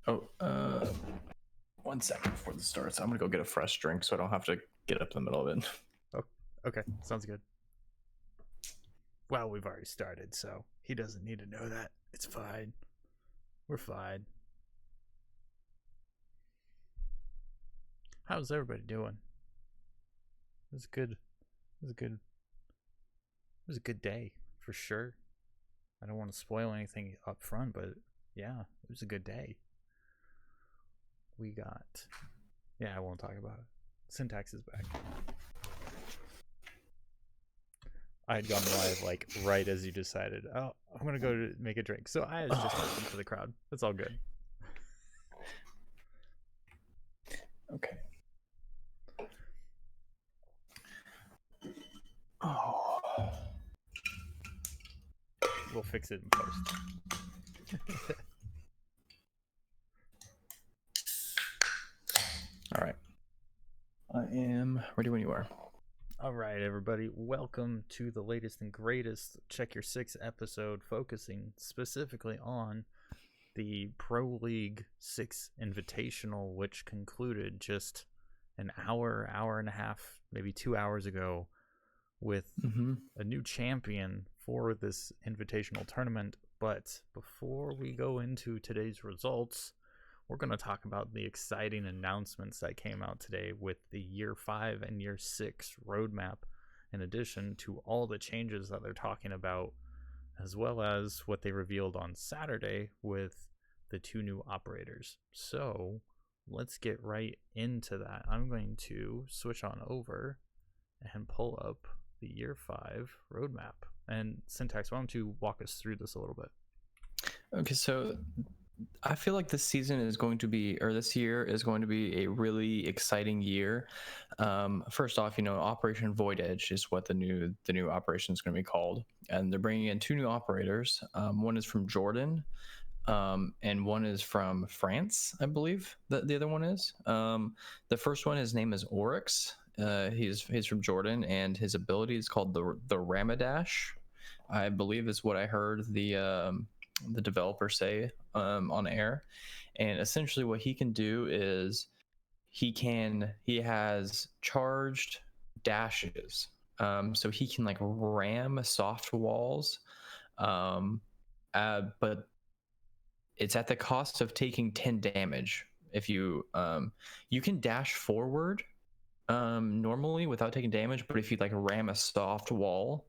Oh, 1 second before this starts. I'm gonna go get a fresh drink so I don't have to get up in the middle of it. Oh, okay. Sounds good. Well, we've already started, so he doesn't need to know that. It's fine. We're fine. How's everybody doing? It was good. It was a good. It was a good day for sure. I don't want to spoil anything up front, but yeah, it was a good day. We got. Yeah, I won't talk about it. Syntax is back. I had gone live like right as you decided. Oh, I'm gonna go to make a drink. So I was just talking to the crowd. That's all good. Okay. Oh. We'll fix it in post. All right. I am ready when you are. All right, everybody. Welcome to the latest and greatest Check Your Six episode, focusing specifically on the Pro League 6 Invitational, which concluded just an hour and a half, maybe 2 hours ago, with a new champion for this invitational tournament. But before we go into today's results, we're going to talk about the exciting announcements that came out today with the Year 5 and Year 6 roadmap, in addition to all the changes that they're talking about, as well as what they revealed on Saturday with the 2 new operators. So let's get right into that. I'm going to switch on over and pull up the Year 5 roadmap. And Syntax, why don't you walk us through this a little bit? Okay, so I feel like this season is going to be, or this year is going to be a really exciting year. First off, Operation Void Edge is what the new operation is going to be called, and they're bringing in 2 new operators. One is from Jordan, and one is from France, I believe. The other one is. The first one, his name is Oryx. He's from Jordan, and his ability is called the Ramadash, I believe is what I heard the developer say on air. And essentially what he can do is he has charged dashes, so he can like ram soft walls, but it's at the cost of taking 10 damage. If you can dash forward normally without taking damage, but if you like ram a soft wall,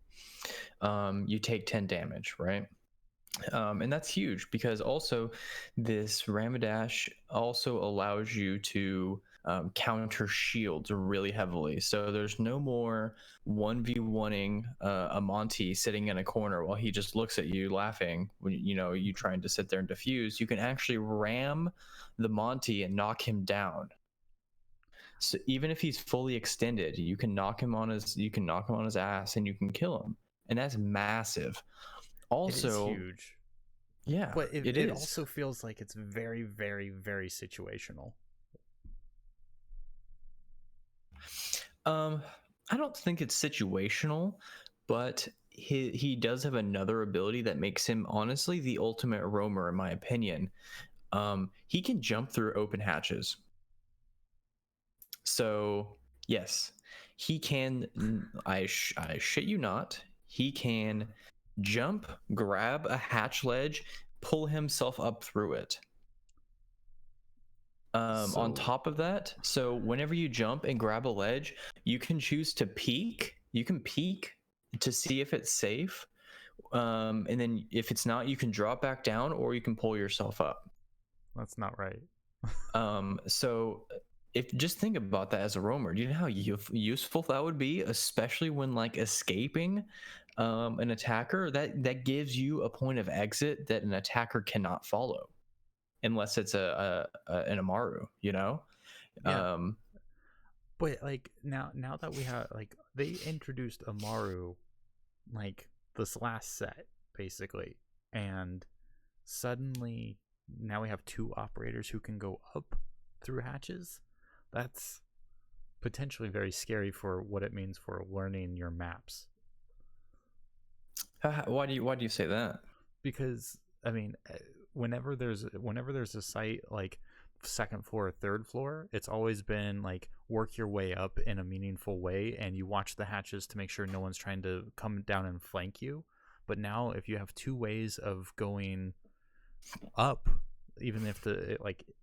you take 10 damage, right? And that's huge because also this Ramadash also allows you to counter shields really heavily. So there's no more 1v1ing a Monty sitting in a corner while he just looks at you laughing when you trying to sit there and defuse. You can actually ram the Monty and knock him down. So even if he's fully extended, you can knock him on his ass and you can kill him. And that's massive. Also, it is huge. Yeah, but it is. Also feels like it's very, very, very situational. I don't think it's situational, but he does have another ability that makes him honestly the ultimate roamer, in my opinion. He can jump through open hatches. So yes, he can. I shit you not. He can jump, grab a hatch ledge, pull himself up through it. On top of that, so whenever you jump and grab a ledge, you can choose to peek. You can peek to see if it's safe, and then if it's not, you can drop back down or you can pull yourself up. That's not right. So if just think about that as a roamer, do you know how useful that would be, especially when like escaping an attacker? That gives you a point of exit that an attacker cannot follow unless it's an Amaru, Yeah. But like now that we have, like, they introduced Amaru like this last set basically, and suddenly now we have 2 operators who can go up through hatches. That's potentially very scary for what it means for learning your maps. Why do you say that? Because I mean, whenever there's a site like second floor or third floor, it's always been like work your way up in a meaningful way, and you watch the hatches to make sure no one's trying to come down and flank you. But now, if you have two ways of going up, even if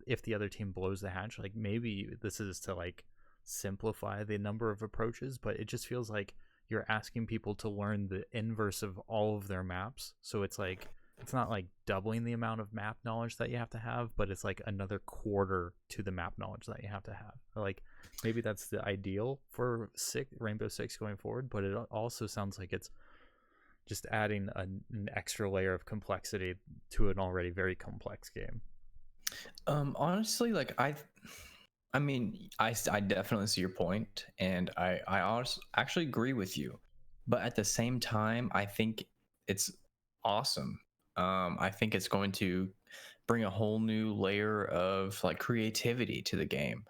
if the other team blows the hatch, like maybe this is to like simplify the number of approaches, but it just feels like you're asking people to learn the inverse of all of their maps. So it's like it's not like doubling the amount of map knowledge that you have to have, but it's like another quarter to the map knowledge that you have to have. Like maybe that's the ideal for Rainbow Six going forward, but it also sounds like it's just adding an extra layer of complexity to an already very complex game. Honestly, like I mean, I definitely see your point, and I actually agree with you. But at the same time, I think it's awesome. I think it's going to bring a whole new layer of like creativity to the game.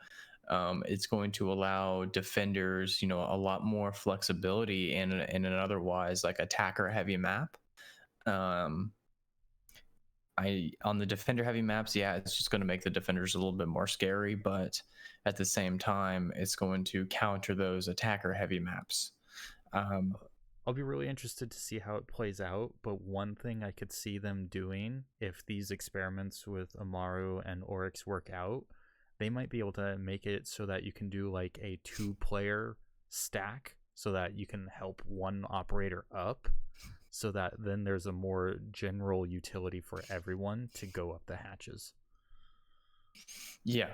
It's going to allow defenders, you know, a lot more flexibility in an otherwise like attacker heavy map. Um, I on the defender heavy maps, yeah, it's just going to make the defenders a little bit more scary, but at the same time, it's going to counter those attacker heavy maps. Um, I'll be really interested to see how it plays out, but one thing I could see them doing if these experiments with Amaru and Oryx work out, they might be able to make it so that you can do like a two-player stack so that you can help one operator up, so that then there's a more general utility for everyone to go up the hatches. yeah.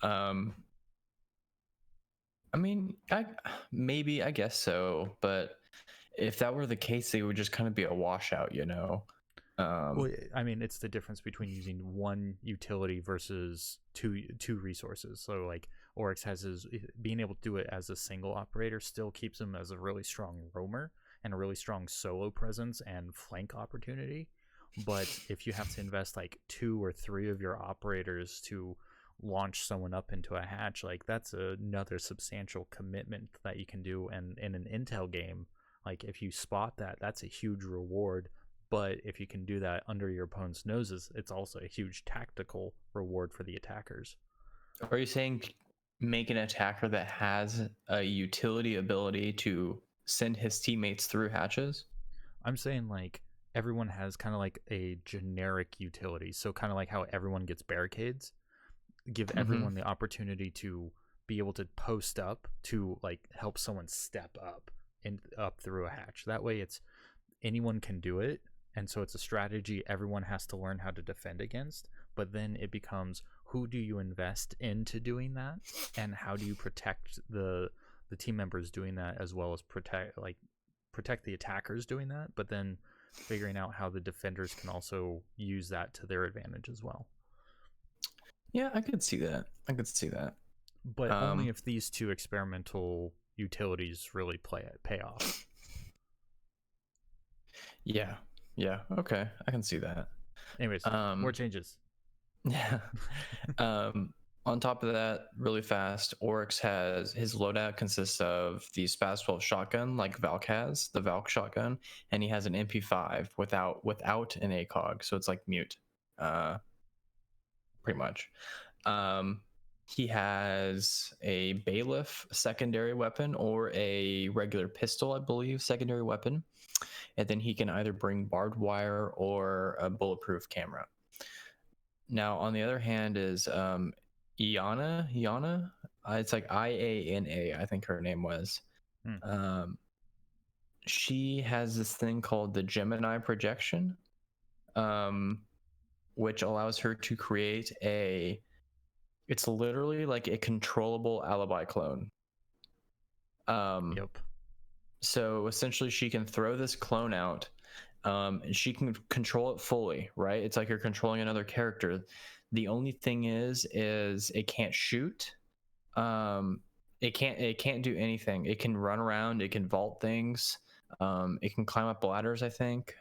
Um, I mean, I guess so, but if that were the case, they would just kind of be a washout, you know. Well, I mean, it's the difference between using one utility versus two resources. So, like Oryx has his being able to do it as a single operator still keeps him as a really strong roamer and a really strong solo presence and flank opportunity. But if you have to invest like two or three of your operators to launch someone up into a hatch, like that's another substantial commitment that you can do. And in an intel game, like if you spot that, that's a huge reward, but if you can do that under your opponent's noses, it's also a huge tactical reward for the attackers. Are you saying make an attacker that has a utility ability to send his teammates through hatches? I'm saying like everyone has kind of like a generic utility. So kind of like how everyone gets barricades, give Mm-hmm. everyone the opportunity to be able to post up to like help someone step up and up through a hatch. That way it's anyone can do it, and so it's a strategy everyone has to learn how to defend against. But then it becomes, who do you invest into doing that, and how do you protect the team members doing that, as well as protect the attackers doing that, but then figuring out how the defenders can also use that to their advantage as well. Yeah, I could see that. I could see that. But only Um, if these two experimental utilities really pay off. yeah, yeah. Okay, I can see that. Anyways, more Um, changes. yeah. Um, on top of that, really fast, Oryx has his loadout consists of the Spaz 12 shotgun, like Valk has the Valk shotgun, and he has an MP5 without an ACOG, so it's like mute, uh, pretty much. Um, he has a bailiff secondary weapon or a regular pistol, I believe, secondary weapon, and then he can either bring barbed wire or a bulletproof camera. Now, on the other hand, is Iana. It's like IANA, I think her name was. Hmm. Um, she has this thing called the Gemini projection, um, which allows her to create a. It's literally like a controllable alibi clone. Um, Yep. so essentially, she can throw this clone out, and she can control it fully. Right? It's like you're controlling another character. The only thing is it can't shoot. It can't do anything. It can run around. It can vault things. It can climb up ladders, I think.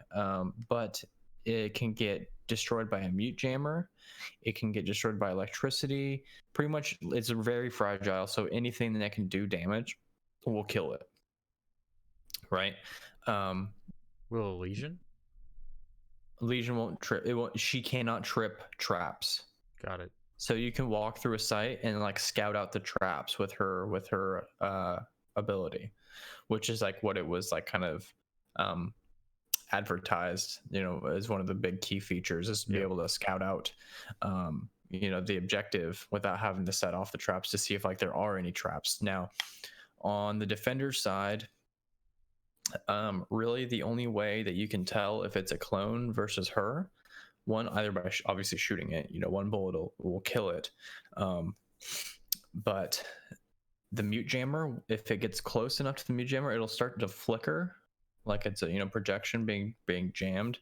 But it can get destroyed by a mute jammer. It can get destroyed by electricity. Pretty much, it's very fragile. So anything that can do damage will kill it. Right. Um, Will Elysian? Legion won't trip. It won't. She cannot trip traps. Got it. So you can walk through a site and like scout out the traps with her ability, which is like what it was like kind of um, advertised. As one of the big key features is to be able to scout out, the objective without having to set off the traps to see if like there are any traps. Now, on the defender side, really the only way that you can tell if it's a clone versus her, one, either by obviously shooting it, one bullet will kill it, but the mute jammer, if it gets close enough to the mute jammer, it'll start to flicker like it's a projection being jammed,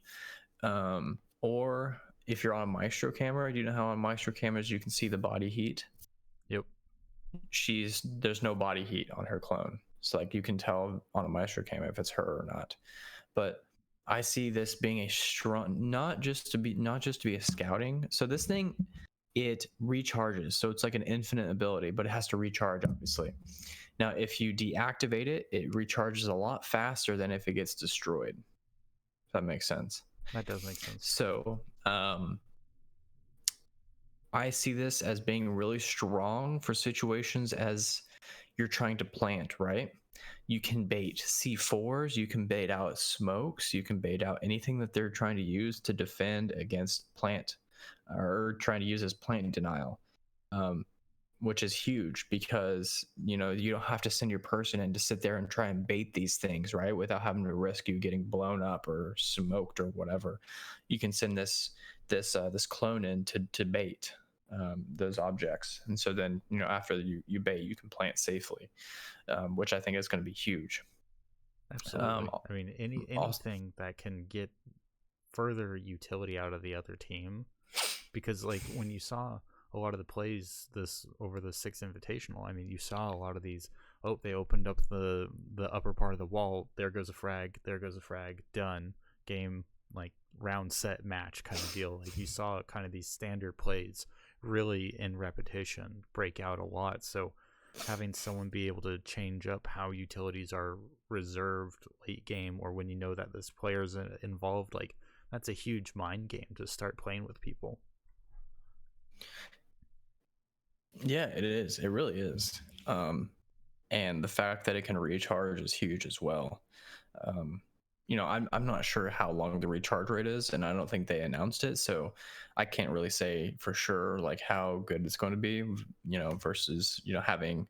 or if you're on a Maestro camera, do you know how on Maestro cameras you can see the body heat? Yep. There's no body heat on her clone, so like you can tell on a Maestro camera if it's her or not. But I see this being a strong, not just to be a scouting. So this thing, it recharges, so it's like an infinite ability, but it has to recharge obviously. Now if you deactivate it, it recharges a lot faster than if it gets destroyed, if that makes sense. That does make sense. So I see this as being really strong for situations as you're trying to plant, right? You can bait C4s, you can bait out smokes, you can bait out anything that they're trying to use to defend against plant, or trying to use as plant denial, which is huge because you don't have to send your person in to sit there and try and bait these things, right, without having to risk you getting blown up or smoked or whatever. You can send this clone in to bait those objects, and so then after you bait, you can plant safely, which I think is going to be huge. Absolutely. I mean, anything that can get further utility out of the other team, because like when you saw a lot of the plays this over the 6 Invitational, I mean, you saw a lot of these. Oh, they opened up the upper part of the wall. There goes a frag. There goes a frag. Done. Game, like round, set, match kind of deal. Like you saw kind of these standard plays really in repetition break out a lot. So having someone be able to change up how utilities are reserved late game, or when you know that this player is involved, like that's a huge mind game to start playing with people. Yeah, it is. It really is. And the fact that it can recharge is huge as well. I'm not sure how long the recharge rate is, and I don't think they announced it, so I can't really say for sure like how good it's going to be, versus having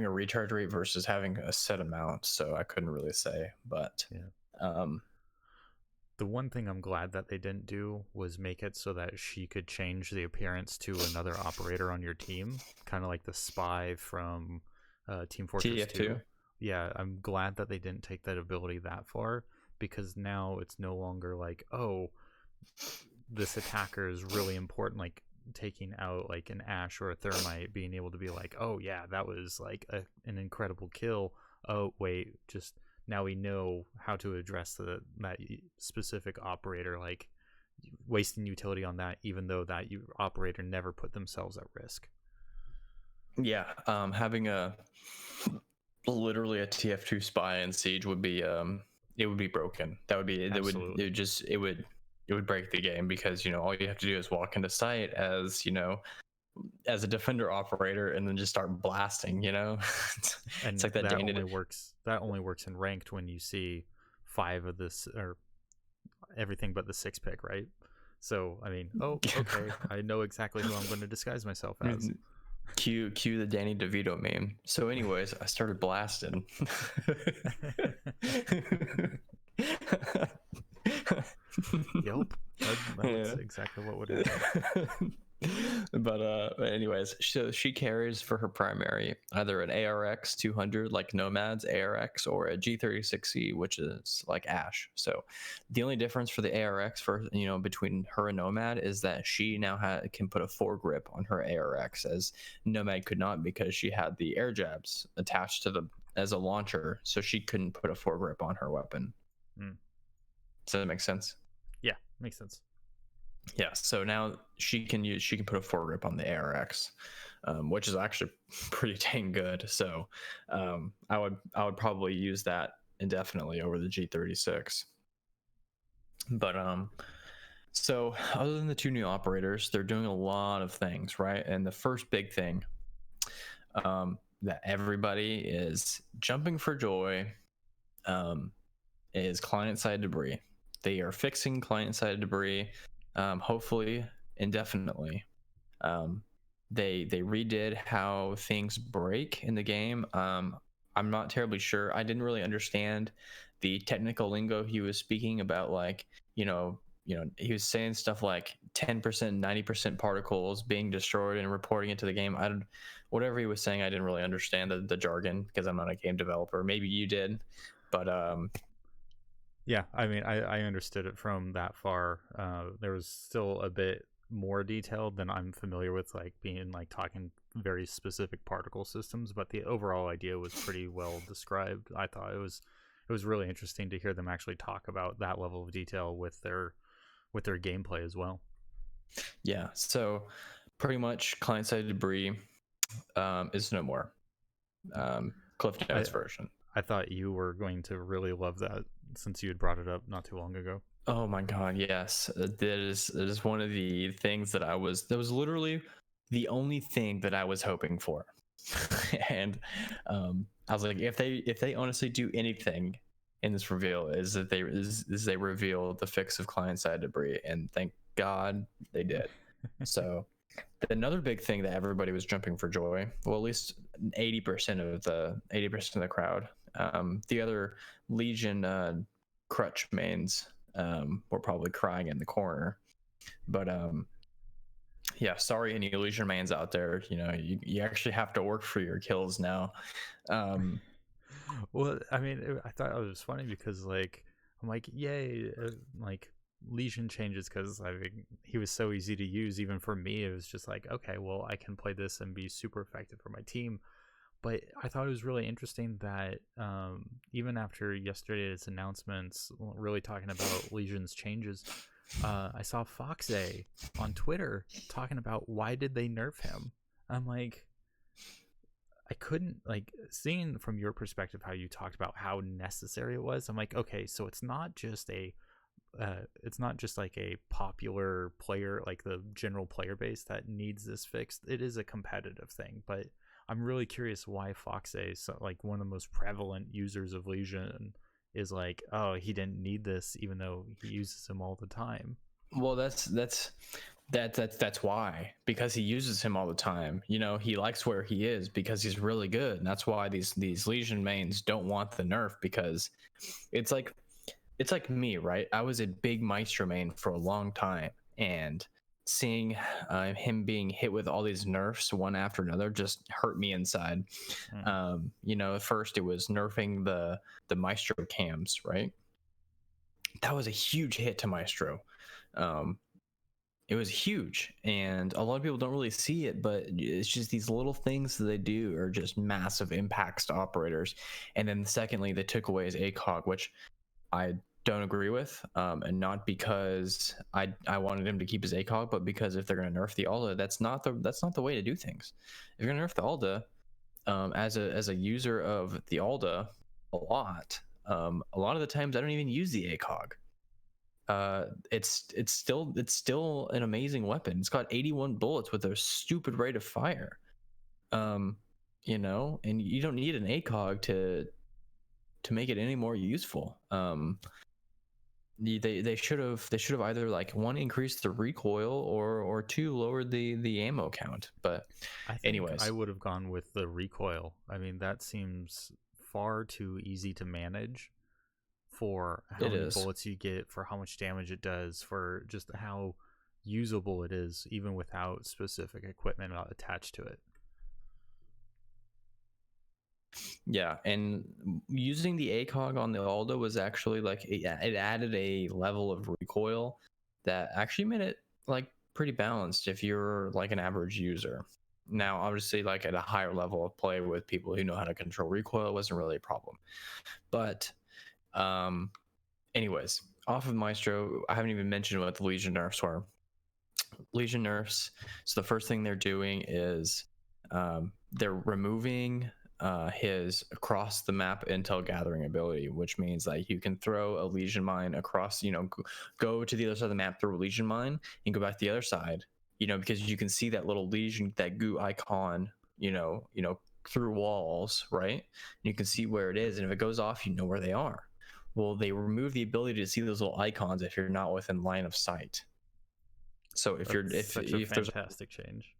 a recharge rate versus having a set amount. So I couldn't really say, but the one thing I'm glad that they didn't do was make it so that she could change the appearance to another operator on your team, kind of like the spy from Team Fortress TF2. 2. Yeah, I'm glad that they didn't take that ability that far, because now it's no longer like, oh, this attacker is really important, like taking out like an Ash or a Thermite, being able to be like, oh yeah, that was like an incredible kill. Oh wait, just now we know how to address that specific operator, like wasting utility on that, even though that operator never put themselves at risk. Yeah, having literally a TF2 spy in Siege would be it would be broken. That would be Absolutely. it would break the game, because all you have to do is walk into site as a defender operator and then just start blasting. And it's like that that only works in ranked when you see 5 of this, or everything but the 6 pick, right? So I mean, oh okay, I know exactly who I'm going to disguise myself as. Cue the Danny DeVito meme. So anyways, I started blasting. Yep, that's exactly what would happen. But anyways, so she carries for her primary either an ARX 200 like Nomad's ARX, or a G36C, which is like Ash. So the only difference for the ARX for between her and Nomad is that she now can put a foregrip on her ARX, as Nomad could not, because she had the air jabs attached to as a launcher, so she couldn't put a foregrip on her weapon. Does that make sense? Yeah, makes sense. Yeah, so now she can put a foregrip on the ARX, which is actually pretty dang good. So I would probably use that indefinitely over the G36. But so other than the two new operators, they're doing a lot of things, right? And the first big thing that everybody is jumping for joy is client-side debris. They are fixing client-side debris, hopefully indefinitely. They redid how things break in the game. I'm not terribly sure. I didn't really understand the technical lingo he was speaking about. Like, he was saying stuff like 10%, 90% particles being destroyed and reporting it to the game. Whatever he was saying, I didn't really understand the jargon because I'm not a game developer. Maybe you did, but Yeah, I mean, I understood it from that far. There was still a bit more detailed than I'm familiar with, like being like talking very specific particle systems, but the overall idea was pretty well described. I thought it was really interesting to hear them actually talk about that level of detail with their gameplay as well. yeah. So pretty much client-side debris is no more. Cliff I Notes version. I thought you were going to really love that since you had brought it up not too long ago. Oh my god, yes. That is one of the things that was literally the only thing that I was hoping for. And I was like, if they honestly do anything in this reveal, is they reveal the fix of client side debris, and thank God they did. So another big thing that everybody was jumping for joy, well, at least 80% of the crowd. The other Legion crutch mains were probably crying in the corner. But yeah, sorry, any Legion mains out there. You actually have to work for your kills now. Well, I mean, I thought it was funny because like I'm like, yay, like Legion changes because I mean, he was so easy to use. Even for me, it was just like, okay, well, I can play this and be super effective for my team. But I thought it was really interesting that even after yesterday's announcements, really talking about Legion's changes, I saw Foxay on Twitter talking about why did they nerf him. I'm like, I couldn't like seeing from your perspective how you talked about how necessary it was. I'm like, okay, so it's not just like a popular player, like the general player base that needs this fixed. It is a competitive thing, but I'm really curious why Foxay, so like one of the most prevalent users of Legion, is like, oh, he didn't need this, even though he uses him all the time. Well, that's why, because he uses him all the time. He likes where he is because he's really good, and that's why these Legion mains don't want the nerf, because it's like me, right? I was a big Maestro main for a long time, and seeing him being hit with all these nerfs one after another just hurt me inside. At first it was nerfing the Maestro cams, right? That was a huge hit to Maestro. Um, it was huge, and a lot of people don't really see it, but it's just these little things that they do are just massive impacts to operators. And then secondly, they took away his ACOG, which I don't agree with, and not because I wanted him to keep his ACOG, but because if they're going to nerf the Alda, that's not the way to do things. If you're going to nerf the Alda, as a user of the Alda a lot of the times I don't even use the ACOG. It's still an amazing weapon. It's got 81 bullets with a stupid rate of fire. And you don't need an ACOG to make it any more useful. They should have either like one increased the recoil or two lowered the ammo count. But I think I anyways, would have gone with the recoil. I mean, that seems far too easy to manage for how it many is. bullets you get, for how much damage it does, for just how usable it is, even without specific equipment attached to it. Yeah, and using the ACOG on the Aldo was actually like it added a level of recoil that actually made it like pretty balanced if you're like an average user. Now, obviously, like at a higher level of play with people who know how to control recoil, it wasn't really a problem. But, anyways, off of Maestro, I haven't even mentioned what the Legion nerfs were. Legion nerfs. So the first thing they're doing is they're removing his across the map intel gathering ability, which means like you can throw a Legion mine across, go to the other side of the map, throw a Legion mine, and go back to the other side, because you can see that little Legion, that goo icon, through walls, right? And you can see where it is, and if it goes off, you know where they are. Well, they remove the ability to see those little icons if you're not within line of sight. So if That's you're such a if there's fantastic change.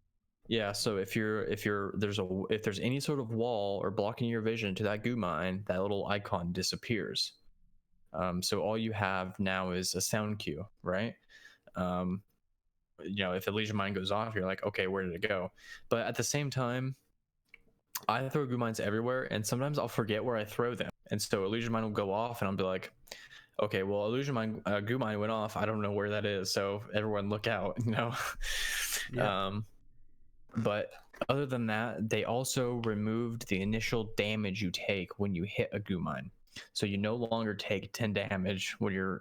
yeah, so if there's any sort of wall or blocking your vision to that goo mine, that little icon disappears. So all you have now is a sound cue, right? If a Legion mine goes off, you're like, okay, where did it go? But at the same time, I throw goo mines everywhere, and sometimes I'll forget where I throw them, and so a Legion mine will go off, and I'll be like, okay, well, goo mine went off. I don't know where that is, so everyone look out, Yeah. But other than that, they also removed the initial damage you take when you hit a goo mine. So you no longer take 10 damage when you're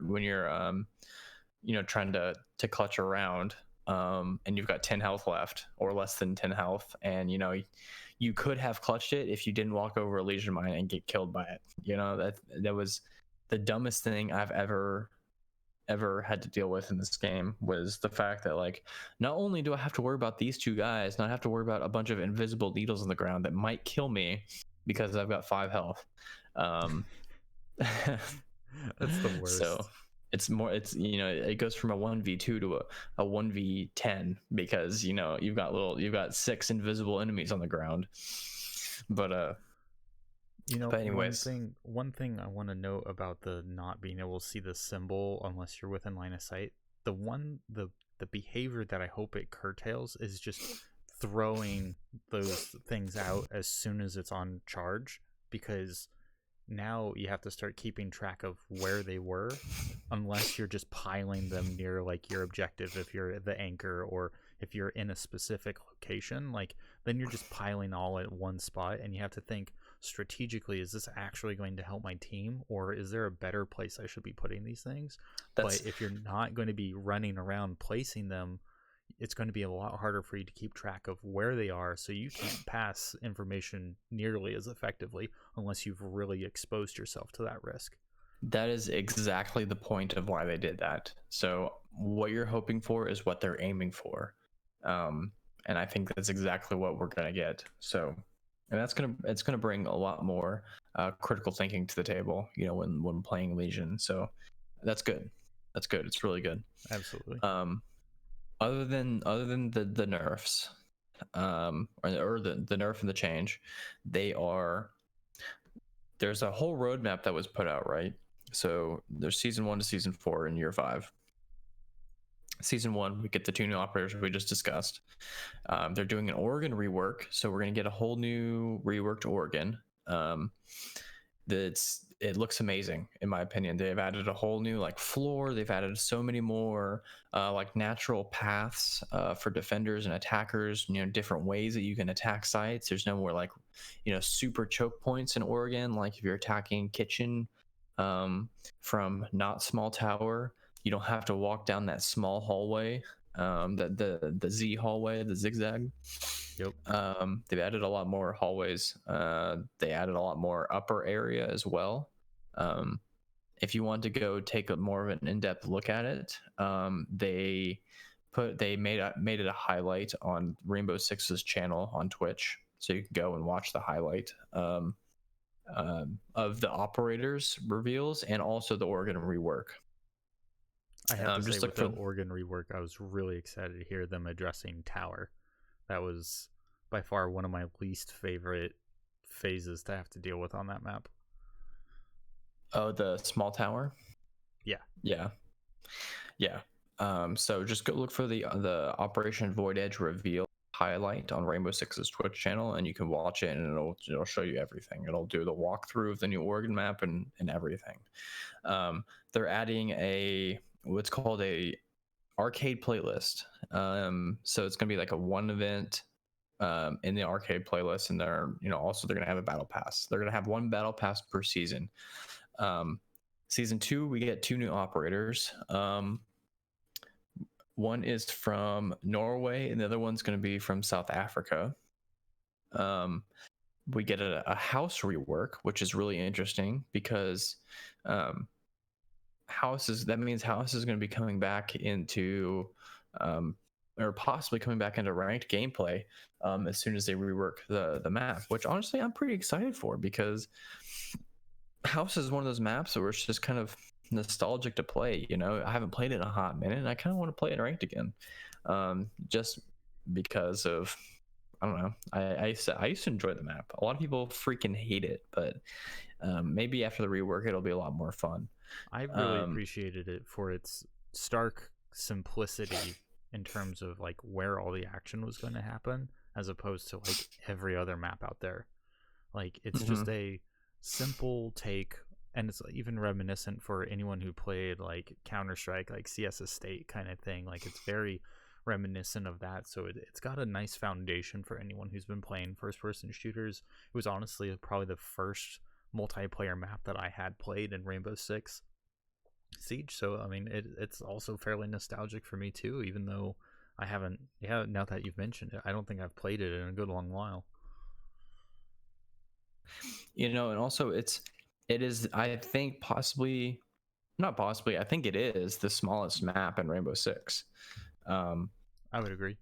trying to clutch around, and you've got 10 health left or less than 10 health, and you could have clutched it if you didn't walk over a Legion mine and get killed by it. That was the dumbest thing I've ever had to deal with in this game, was the fact that, like, not only do I have to worry about these two guys, not have to worry about a bunch of invisible needles on the ground that might kill me because I've got 5 health. That's the worst. So it goes from a 1v2 to a 1v10 because you've got 6 invisible enemies on the ground. But anyways, one thing I want to note about the not being able to see the symbol unless you're within line of sight, the behavior that I hope it curtails is just throwing those things out as soon as it's on charge, because now you have to start keeping track of where they were, unless you're just piling them near like your objective. If you're the anchor, or if you're in a specific location, like, then you're just piling all at one spot, and you have to think strategically, is this actually going to help my team, or is there a better place I should be putting these things? But if you're not going to be running around placing them, it's going to be a lot harder for you to keep track of where they are, so you can't pass information nearly as effectively unless you've really exposed yourself to that risk. That is exactly the point of why they did that. So what you're hoping for is what they're aiming for, and I think that's exactly what we're gonna get. So, and it's gonna bring a lot more critical thinking to the table, when playing Legion. So that's good. That's good. It's really good. Absolutely. Other than the nerfs, or the nerf and the change, there's a whole roadmap that was put out, right? So there's season 1 to season 4 in year 5. Season 1, we get the 2 new operators we just discussed. They're doing an Oregon rework, so we're going to get a whole new reworked Oregon. It looks amazing, in my opinion. They've added a whole new floor. They've added so many more natural paths for defenders and attackers, different ways that you can attack sites. There's no more super choke points in Oregon, like if you're attacking kitchen from not small tower, you don't have to walk down that small hallway, the Z hallway, the zigzag. Yep. They've added a lot more hallways. They added a lot more upper area as well. If you want to go take more of an in-depth look at it, they made it a highlight on Rainbow Six's channel on Twitch, so you can go and watch the highlight of the operators reveals and also the Oregon rework. I have to say, with the Oregon rework, I was really excited to hear them addressing tower. That was by far one of my least favorite phases to have to deal with on that map. Oh, the small tower? Yeah. So just go look for the Operation Void Edge reveal highlight on Rainbow Six's Twitch channel, and you can watch it, and it'll show you everything. It'll do the walkthrough of the new Oregon map and everything. They're adding what's called a arcade playlist. So it's gonna be like a one event in the arcade playlist, and they're gonna have a battle pass. They're gonna have one battle pass per season. Season 2, we get 2 new operators. One is from Norway, and the other one's going to be from South Africa. we get a house rework, which is really interesting because that means house is going to be coming back into or possibly coming back into ranked gameplay as soon as they rework the map, which honestly I'm pretty excited for, because house is one of those maps where it's just kind of nostalgic to play. I haven't played it in a hot minute, and I kind of want to play it ranked again, just because of, I don't know. I used to enjoy the map. A lot of people freaking hate it, but maybe after the rework, it'll be a lot more fun. I really appreciated it for its stark simplicity in terms of like where all the action was going to happen, as opposed to like every other map out there. Like it's just a simple take, and it's even reminiscent for anyone who played like Counter-Strike, like CS Estate kind of thing. Like it's very reminiscent of that, so it's got a nice foundation for anyone who's been playing first-person shooters. It was honestly probably the first multiplayer map that I had played in Rainbow Six Siege, so I mean it's also fairly nostalgic for me too, even though I haven't. Yeah, now that you've mentioned it, I don't think I've played it in a good long while. And also it is, I think, possibly not possibly, I think it is the smallest map in Rainbow Six. I would agree.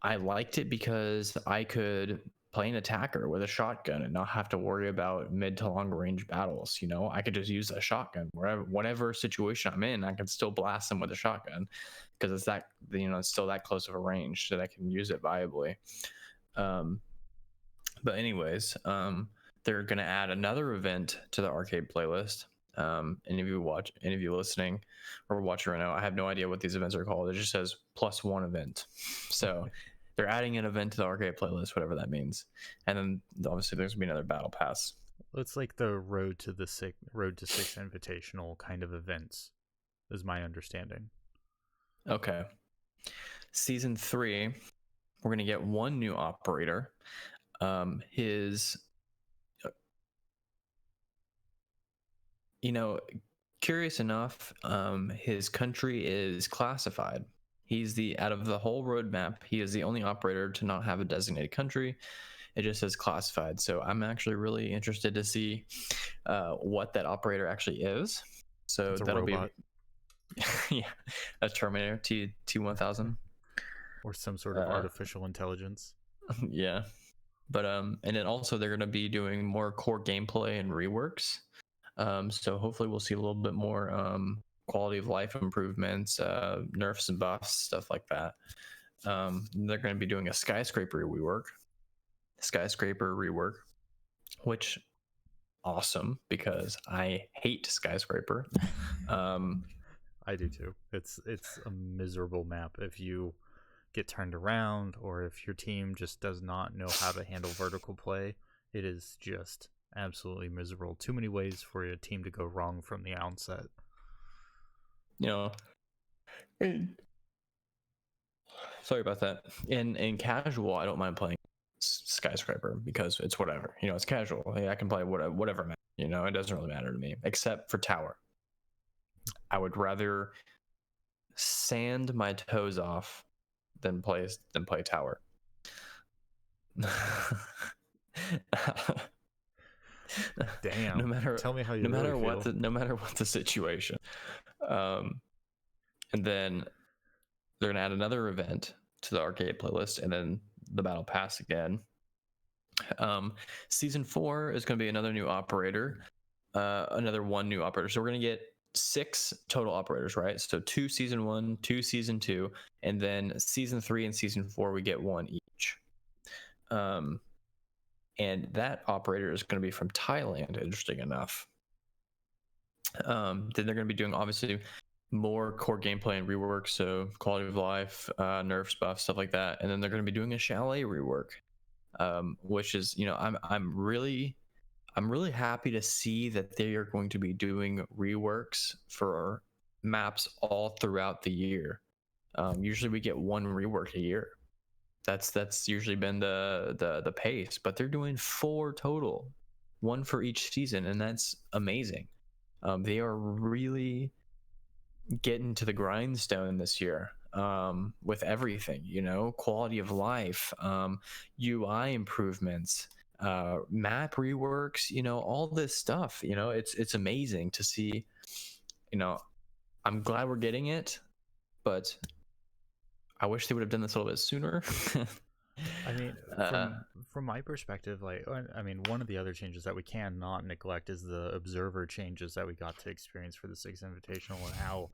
I liked it because I could play an attacker with a shotgun and not have to worry about mid to long range battles. I could just use a shotgun whatever situation I'm in. I can still blast them with a shotgun because it's that, it's still that close of a range that I can use it viably. But anyways, they're gonna add another event to the arcade playlist. Any of you listening or watching right now, I have no idea what these events are called. It just says +1 event. So they're adding an event to the arcade playlist, whatever that means. And then obviously there's gonna be another battle pass. It's like the Road to Six Invitational kind of events, is my understanding. Okay. Season 3, we're gonna get one new operator. His curious enough, his country is classified. He's out of the whole roadmap, he is the only operator to not have a designated country. It just says classified. So I'm actually really interested to see what that operator actually is. So that'll robot. Be yeah, a Terminator T1000 or some sort of artificial intelligence. Yeah, but and then also they're going to be doing more core gameplay and reworks. So hopefully we'll see a little bit more quality of life improvements, nerfs and buffs, stuff like that. They're going to be doing a skyscraper rework, which awesome, because I hate skyscraper. I do too. It's a miserable map if you get turned around, or if your team just does not know how to handle vertical play. It is just absolutely miserable. Too many ways for a team to go wrong from the outset. Sorry about that. In casual, I don't mind playing skyscraper because it's whatever. It's casual. I can play whatever map. It doesn't really matter to me, except for tower. I would rather sand my toes off than play tower. Damn. Tell me how you no really matter feel. no matter what the situation. And then they're gonna add another event to the arcade playlist, and then the battle pass again. Season 4 is going to be another new operator, another one new operator. So we're going to get 6 total operators, right? So 2 season 1, 2 season 2, and then season 3 and season 4 we get 1 each. And that operator is going to be from Thailand, interesting enough. Then they're going to be doing obviously more core gameplay and rework, so quality of life, nerfs, buffs, stuff like that. And then they're going to be doing a chalet rework, which is, I'm really happy to see that they are going to be doing reworks for maps all throughout the year. Usually we get 1 rework a year. That's usually been the pace, but they're doing 4 total, 1 for each season, and that's amazing. They are really getting to the grindstone this year, with everything, quality of life, UI improvements, map reworks, all this stuff. It's amazing to see. I'm glad we're getting it, but I wish they would have done this a little bit sooner. I mean, uh, from my perspective, like, I mean, one of the other changes that we cannot neglect is the observer changes that we got to experience for the Six Invitational, and how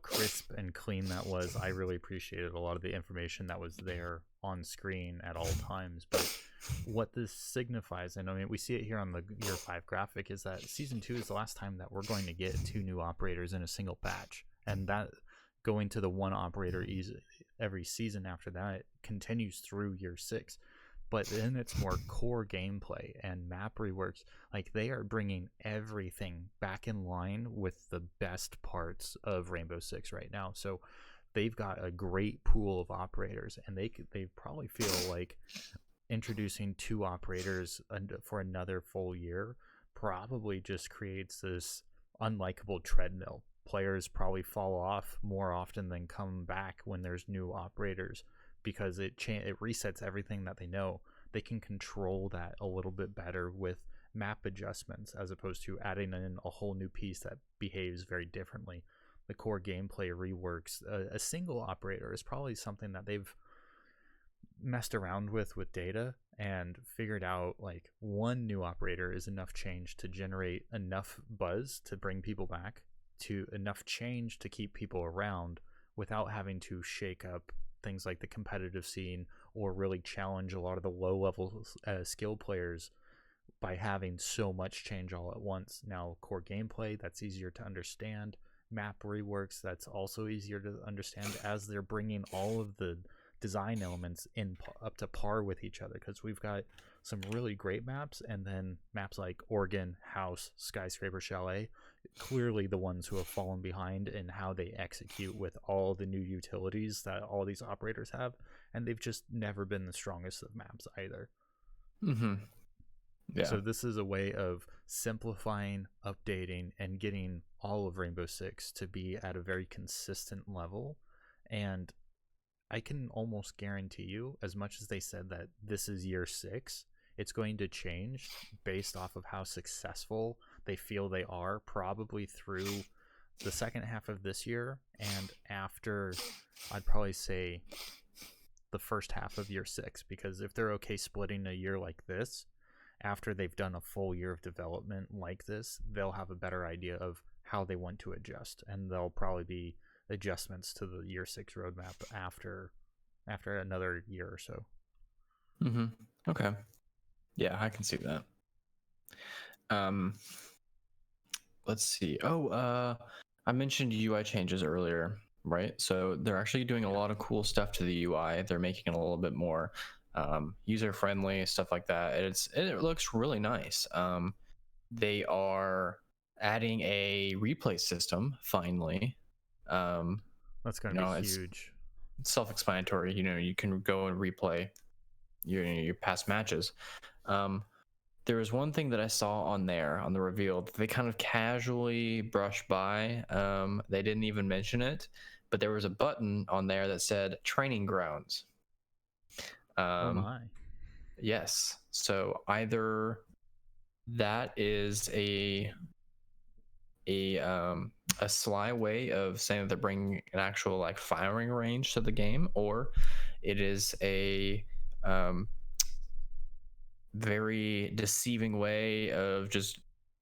crisp and clean that was. I really appreciated a lot of the information that was there on screen at all times. But what this signifies, and I mean, we see it here on the year 5 graphic, is that season 2 is the last time that we're going to get 2 new operators in a single patch, and that going to the one operator every season after that continues through year 6. But then it's more core gameplay and map reworks. Like, they are bringing everything back in line with the best parts of Rainbow Six right now. So they've got a great pool of operators, and they probably feel like introducing 2 operators for another full year probably just creates this unlikable treadmill. Players probably fall off more often than come back when there's new operators, because it resets everything that they know. They can control that a little bit better with map adjustments, as opposed to adding in a whole new piece that behaves very differently. The core gameplay reworks. A single operator is probably something that they've messed around with data and figured out, like, one new operator is enough change to generate enough buzz to bring people back, to enough change to keep people around without having to shake up things like the competitive scene or really challenge a lot of the low level skill players by having so much change all at once. Now, core gameplay, that's easier to understand. Map reworks, that's also easier to understand, as they're bringing all of the design elements in up to par with each other, because we've got some really great maps, and then maps like Oregon, House, Skyscraper, Chalet, clearly the ones who have fallen behind in how they execute with all the new utilities that all these operators have, and they've just never been the strongest of maps either. mm-hmm. Yeah. So this is a way of simplifying, updating, and getting all of Rainbow Six to be at a very consistent level. And I can almost guarantee you, as much as they said that this is year 6, it's going to change based off of how successful they feel they are, probably through the second half of this year and after, I'd probably say, the first half of year 6. Because if they're okay splitting a year like this, after they've done a full year of development like this, they'll have a better idea of how they want to adjust, and there'll probably be adjustments to the year 6 roadmap after another year or so. Mm-hmm. Okay. Yeah, I can see that. Let's see. I mentioned UI changes earlier, right? So they're actually doing a lot of cool stuff to the UI. They're making it a little bit more user friendly, stuff like that. It looks really nice. They are adding a replay system finally. That's going to be It's huge. self-explanatory. You can go and replay your past matches. There was one thing that I saw on there on the reveal that they kind of casually brushed by. They didn't even mention it, but there was a button on there that said training grounds. Oh my. Yes. So either that is a sly way of saying that they're bringing an actual like firing range to the game, or it is a very deceiving way of just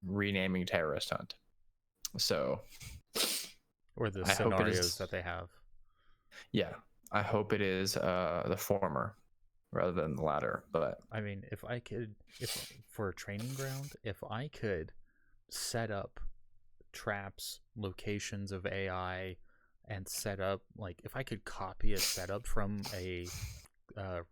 renaming terrorist hunt. So Or the I hope it scenarios is. that they have. Yeah, I hope it is the former rather than the latter. But I mean, if for a training ground, if I could set up traps, locations of AI, and set up, like, if I could copy a setup from a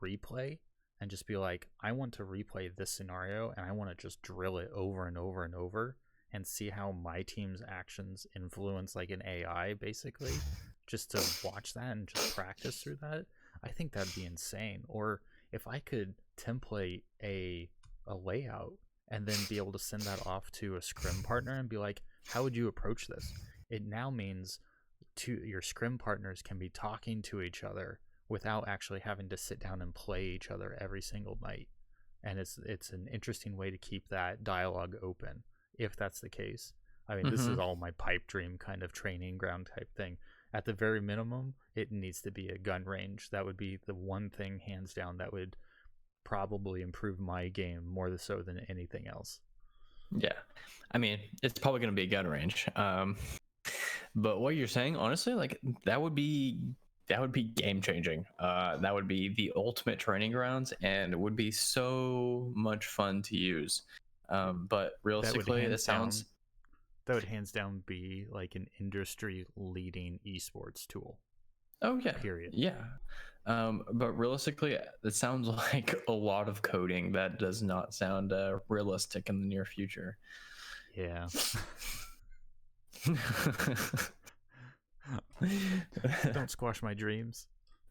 replay and just be like, I want to replay this scenario and I want to just drill it over and over and over and see how my team's actions influence like an AI, basically, just to watch that and just practice through that, I think that'd be insane. Or if I could template a layout and then be able to send that off to a scrim partner and be like, how would you approach this? It now means your scrim partners can be talking to each other without actually having to sit down and play each other every single night. and it's an interesting way to keep that dialogue open if that's the case. I mean, this Mm-hmm. is all my pipe dream kind of training ground type thing. At the very minimum, it needs to be a gun range. That would be the one thing, hands down, that would probably improve my game more so than anything else. Yeah, I mean, it's probably going to be a gun range. But what you're saying, honestly, like that would be game changing. That would be the ultimate training grounds, and it would be so much fun to use. But That would realistically, it hands sounds. down that would hands down be like an industry leading esports tool. Oh yeah, Period. yeah. But realistically, it sounds like a lot of coding that does not sound realistic in the near future. Yeah. Don't squash my dreams.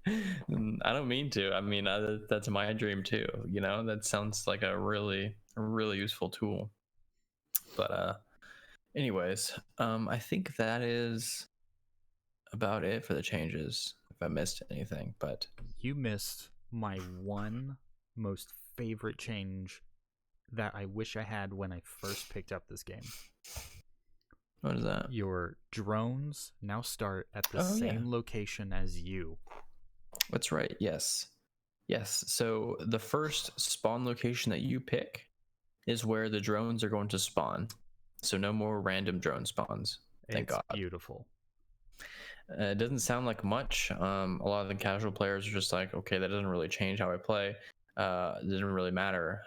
I don't mean to. I mean, that's my dream too. You know, that sounds like a really useful tool. But anyways, I think that is about it for the changes. If I missed anything, but You missed my one most favorite change that I wish I had when I first picked up this game. what is that? Your drones now start at the Oh yeah, same location as you. that's right. Yes, yes. So the first spawn location that you pick is where the drones are going to spawn. So no more random drone spawns. Thank It's God. beautiful. It doesn't sound like much. A lot of the casual players are just like, okay, that doesn't really change how I play. It doesn't really matter.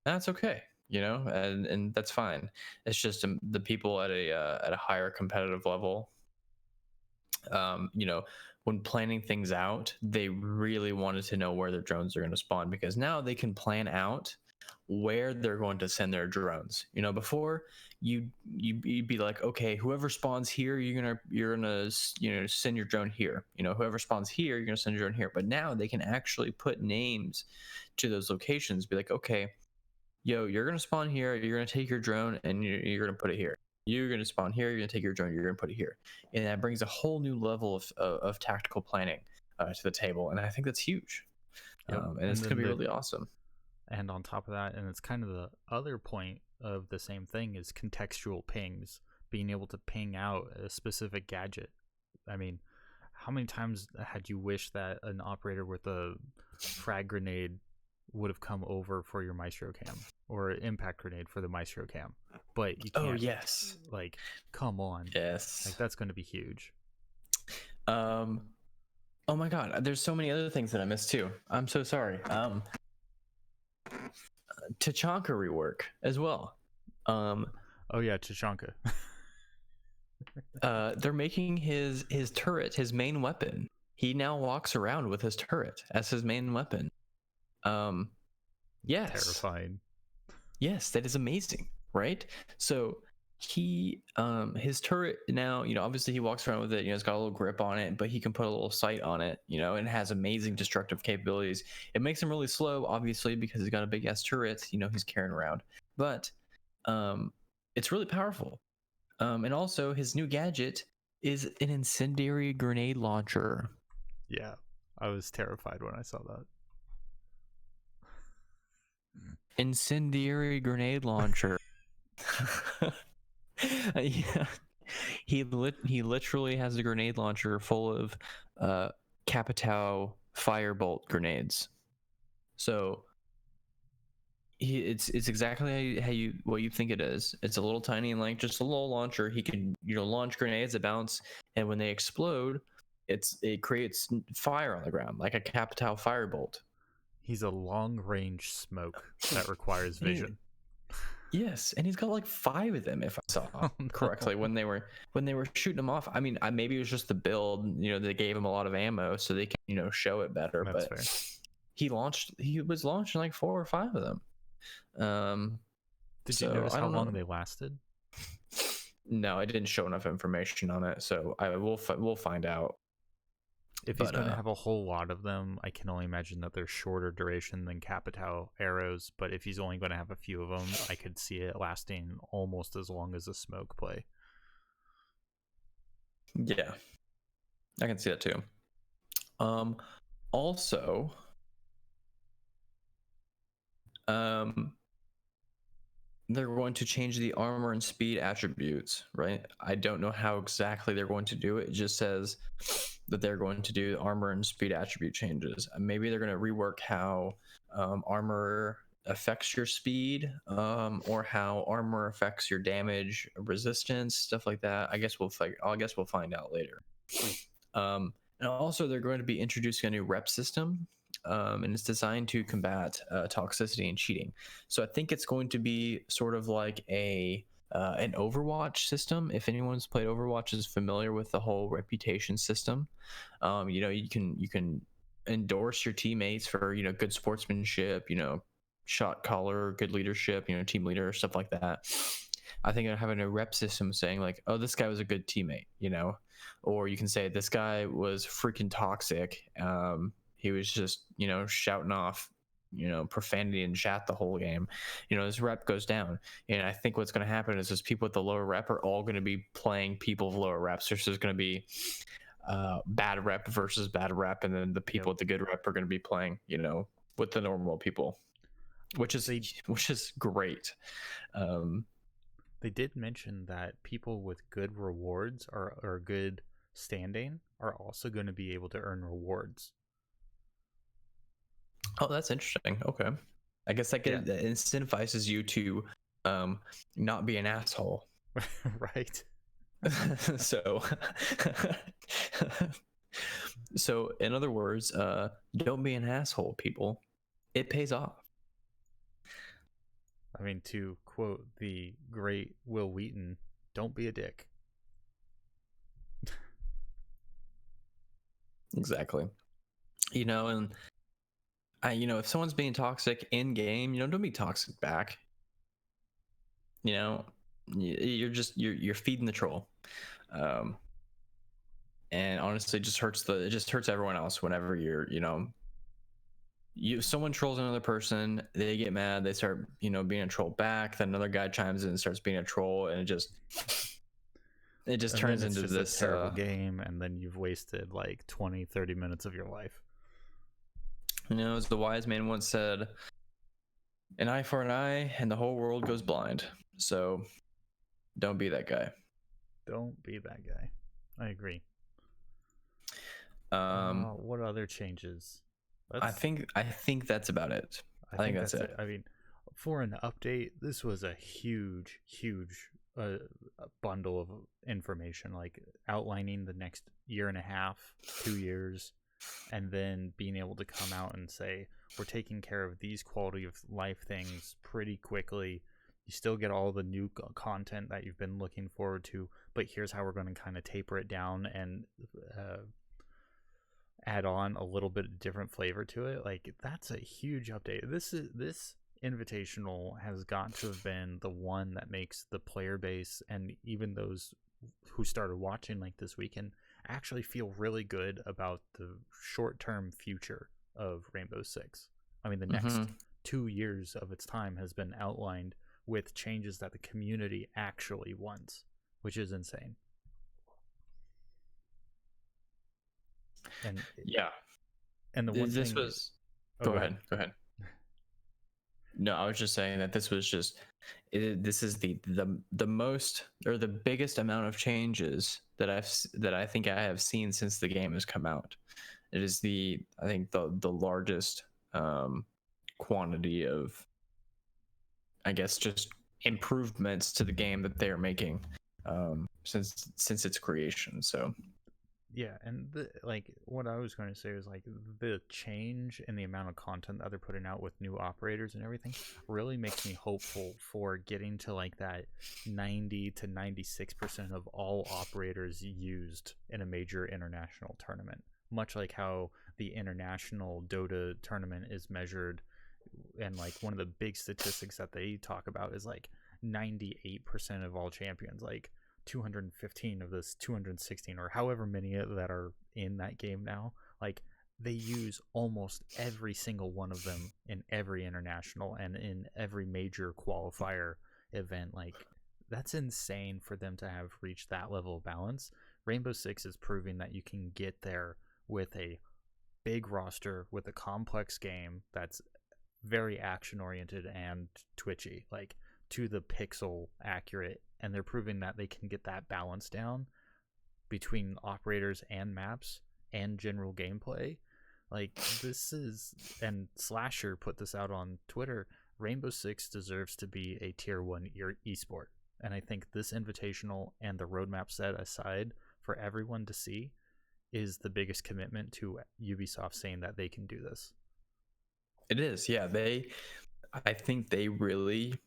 That's okay, you know, and that's fine. It's just the people at a higher competitive level. You know, when planning things out, they really wanted to know where their drones are going to spawn because now they can plan out where they're going to send their drones. You know, before you'd be like, okay, whoever spawns here, you're gonna send your drone here. You know, whoever spawns here, you're gonna send your drone here. But now they can actually put names to those locations. Be like, okay, yo, you're gonna spawn here. You're gonna take your drone and you're gonna put it here. You're gonna spawn here. You're gonna take your drone. You're gonna put it here, and that brings a whole new level of tactical planning to the table. And I think that's huge. Yep. And And it's gonna then be really awesome. and on top of that, and it's kind of the other point of the same thing, is contextual pings, being able to ping out a specific gadget. I mean, how many times had you wished that an operator with a frag grenade would have come over for your maestro cam, or an impact grenade for the maestro cam? But you Oh can't. yes, Like, come on. yes. Like, that's going to be huge. Um. Oh my God, there's so many other things that I missed too. I'm so sorry. Tachanka rework as well. Oh yeah, Tachanka. They're making his turret his main weapon. He now walks around with his turret as his main weapon. Yes, Terrifying. yes, that is amazing, right? So he his turret now, you know, obviously he walks around with it, you know, it's got a little grip on it, but he can put a little sight on it, you know, and it has amazing destructive capabilities. It makes him really slow, obviously, because he's got a big ass turret, you know, he's carrying around, but it's really powerful. And also his new gadget is an incendiary grenade launcher. Yeah, I was terrified when I saw that. Incendiary grenade launcher. Yeah. He literally has a grenade launcher full of Capitao firebolt grenades. So it's exactly how you what you think it is. It's a little tiny and like just a little launcher. He can, you know, launch grenades that bounce, and when they explode, it creates fire on the ground like a Capitao firebolt. He's a long range smoke that requires vision. Yes, and he's got like 5 of them, if I saw Oh correctly, no. when they were shooting them off. I mean, maybe it was just the build. You know, they gave him a lot of ammo so they can, you know, show it better. That's But fair. he was launching like 4 or 5 of them. Did you So notice I how don't long know. they lasted? No, I didn't show enough information on it, so we'll find out. If he's But going to have a whole lot of them, I can only imagine that they're shorter duration than Capitao arrows. But if he's only going to have a few of them, I could see it lasting almost as long as a smoke play. yeah, I can see that too. Also, Um, they're going to change the armor and speed attributes, right? I don't know how exactly they're going to do it. It just says that they're going to do armor and speed attribute changes. Maybe they're going to rework how armor affects your speed, or how armor affects your damage resistance, stuff like that. I guess we'll find out later. And also, they're going to be introducing a new rep system, and it's designed to combat toxicity and cheating. So I think it's going to be sort of like an Overwatch system. If anyone's played Overwatch, is familiar with the whole reputation system. You can endorse your teammates for good sportsmanship, shot caller, good leadership, team leader, stuff like that. I think they're having a rep system saying like, oh, this guy was a good teammate, or you can say this guy was freaking toxic. He was just shouting off profanity in chat the whole game. His rep goes down, and I think what's going to happen is those people with the lower rep are all going to be playing people with lower reps. So there's going to be bad rep versus bad rep, and then the people with the good rep are going to be playing with the normal people, which is great. They did mention that people with good rewards or good standing are also going to be able to earn rewards. Oh, that's interesting. Okay. I guess that incentivizes you to not be an asshole. Right. So so in other words, don't be an asshole, people. It pays off. I mean, to quote the great Will Wheaton, don't be a dick. Exactly. And if someone's being toxic in game, don't be toxic back. You're feeding the troll. And honestly, it just hurts everyone else whenever someone trolls another person, they get mad, they start being a troll back, then another guy chimes in and starts being a troll, and it just turns into this a terrible game, and then you've wasted like 20-30 minutes of your life. As the wise man once said, an eye for an eye and the whole world goes blind. So don't be that guy. Don't be that guy. I agree. What other changes? I think that's about it. I think that's it. I mean, for an update, this was a huge bundle of information, like outlining the next year and a half, 2 years, and then being able to come out and say, we're taking care of these quality of life things pretty quickly. You still get all the new content that you've been looking forward to, but here's how we're going to kind of taper it down and add on a little bit of different flavor to it. Like, that's a huge update. This Invitational has got to have been the one that makes the player base and even those who started watching like this weekend actually feel really good about the short-term future of Rainbow Six. I mean, the next 2 years of its time has been outlined with changes that the community actually wants, which is insane. And and the one this thing was go ahead. No, I was just saying that this was just this is the most or the biggest amount of changes that I think I have seen since the game has come out. It is I think the largest quantity of, I guess, just improvements to the game that they are making since its creation. So yeah, and what I was going to say was like the change in the amount of content that they're putting out with new operators and everything really makes me hopeful for getting to like that 90 to 96% of all operators used in a major international tournament, much like how the international Dota tournament is measured. And like one of the big statistics that they talk about is like 98% of all champions, like 215 of this 216 or however many that are in that game now, like they use almost every single one of them in every international and in every major qualifier event. Like, that's insane for them to have reached that level of balance. Rainbow Six is proving that you can get there with a big roster, with a complex game that's very action oriented and twitchy, like to the pixel accurate, and they're proving that they can get that balance down between operators and maps and general gameplay. Like this is, and Slasher put this out on Twitter. Rainbow Six deserves to be a tier 1 esport, and I think this invitational and the roadmap set aside for everyone to see is the biggest commitment to Ubisoft saying that they can do this. It is, yeah. I think they really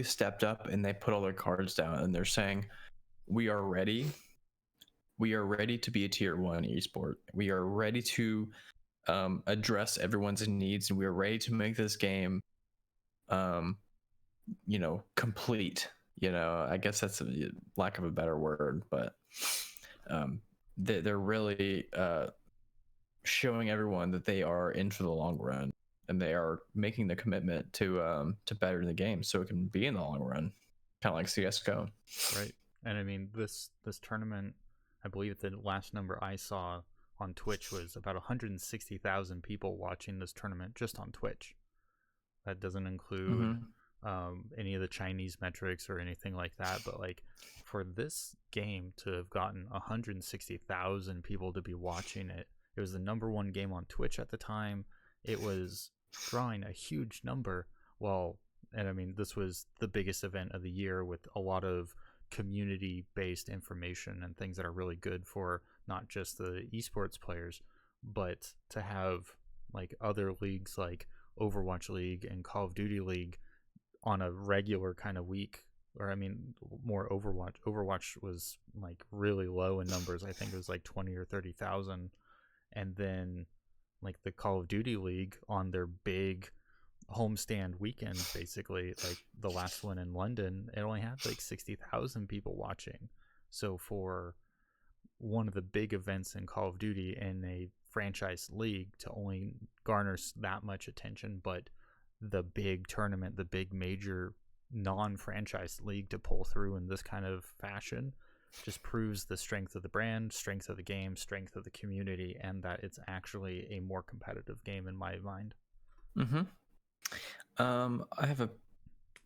stepped up and they put all their cards down and they're saying, we are ready. We are ready to be a tier 1 esport. We are ready to address everyone's needs, and we are ready to make this game, complete. I guess that's a lack of a better word, but they're really showing everyone that they are in for the long run, and they are making the commitment to better the game so it can be in the long run, kind of like CS:GO. Right. And I mean, this tournament, I believe the last number I saw on Twitch was about 160,000 people watching this tournament just on Twitch. That doesn't include any of the Chinese metrics or anything like that. But like for this game to have gotten 160,000 people to be watching it, it was the number 1 game on Twitch at the time. It was drawing a huge number. And I mean, this was the biggest event of the year with a lot of community-based information and things that are really good for not just the esports players, but to have like other leagues like Overwatch League and Call of Duty League on a regular kind of week, or I mean more Overwatch. Overwatch was like really low in numbers. I think it was like 20 or 30,000. And then like the Call of Duty League on their big homestand weekend, basically like the last one in London, it only had like 60,000 people watching. So for one of the big events in Call of Duty in a franchise league to only garner that much attention, but the big tournament, the big major non-franchise league to pull through in this kind of fashion just proves the strength of the brand, strength of the game, strength of the community, and that it's actually a more competitive game in my mind. I have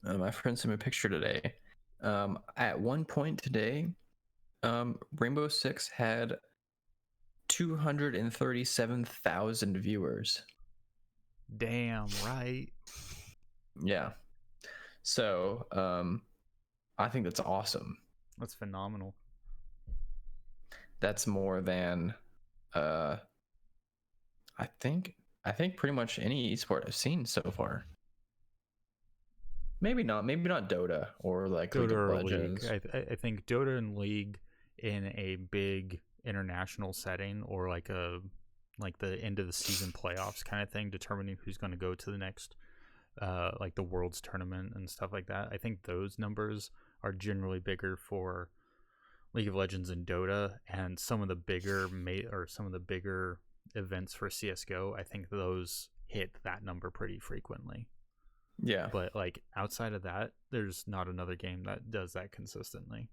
my friend sent me a picture today. At one point today, Rainbow Six had 237,000 viewers. Damn right. Yeah. So, I think that's awesome. That's phenomenal. That's more than, I think pretty much any esport I've seen so far. Maybe not Dota or like Dota League of or Legends. League. I think Dota and League in a big international setting, or like the end of the season playoffs kind of thing, determining who's going to go to the next like the Worlds tournament and stuff like that. I think those numbers are generally bigger for League of Legends and Dota, and some of the bigger events for CS:GO, I think those hit that number pretty frequently. Yeah. But like outside of that, there's not another game that does that consistently.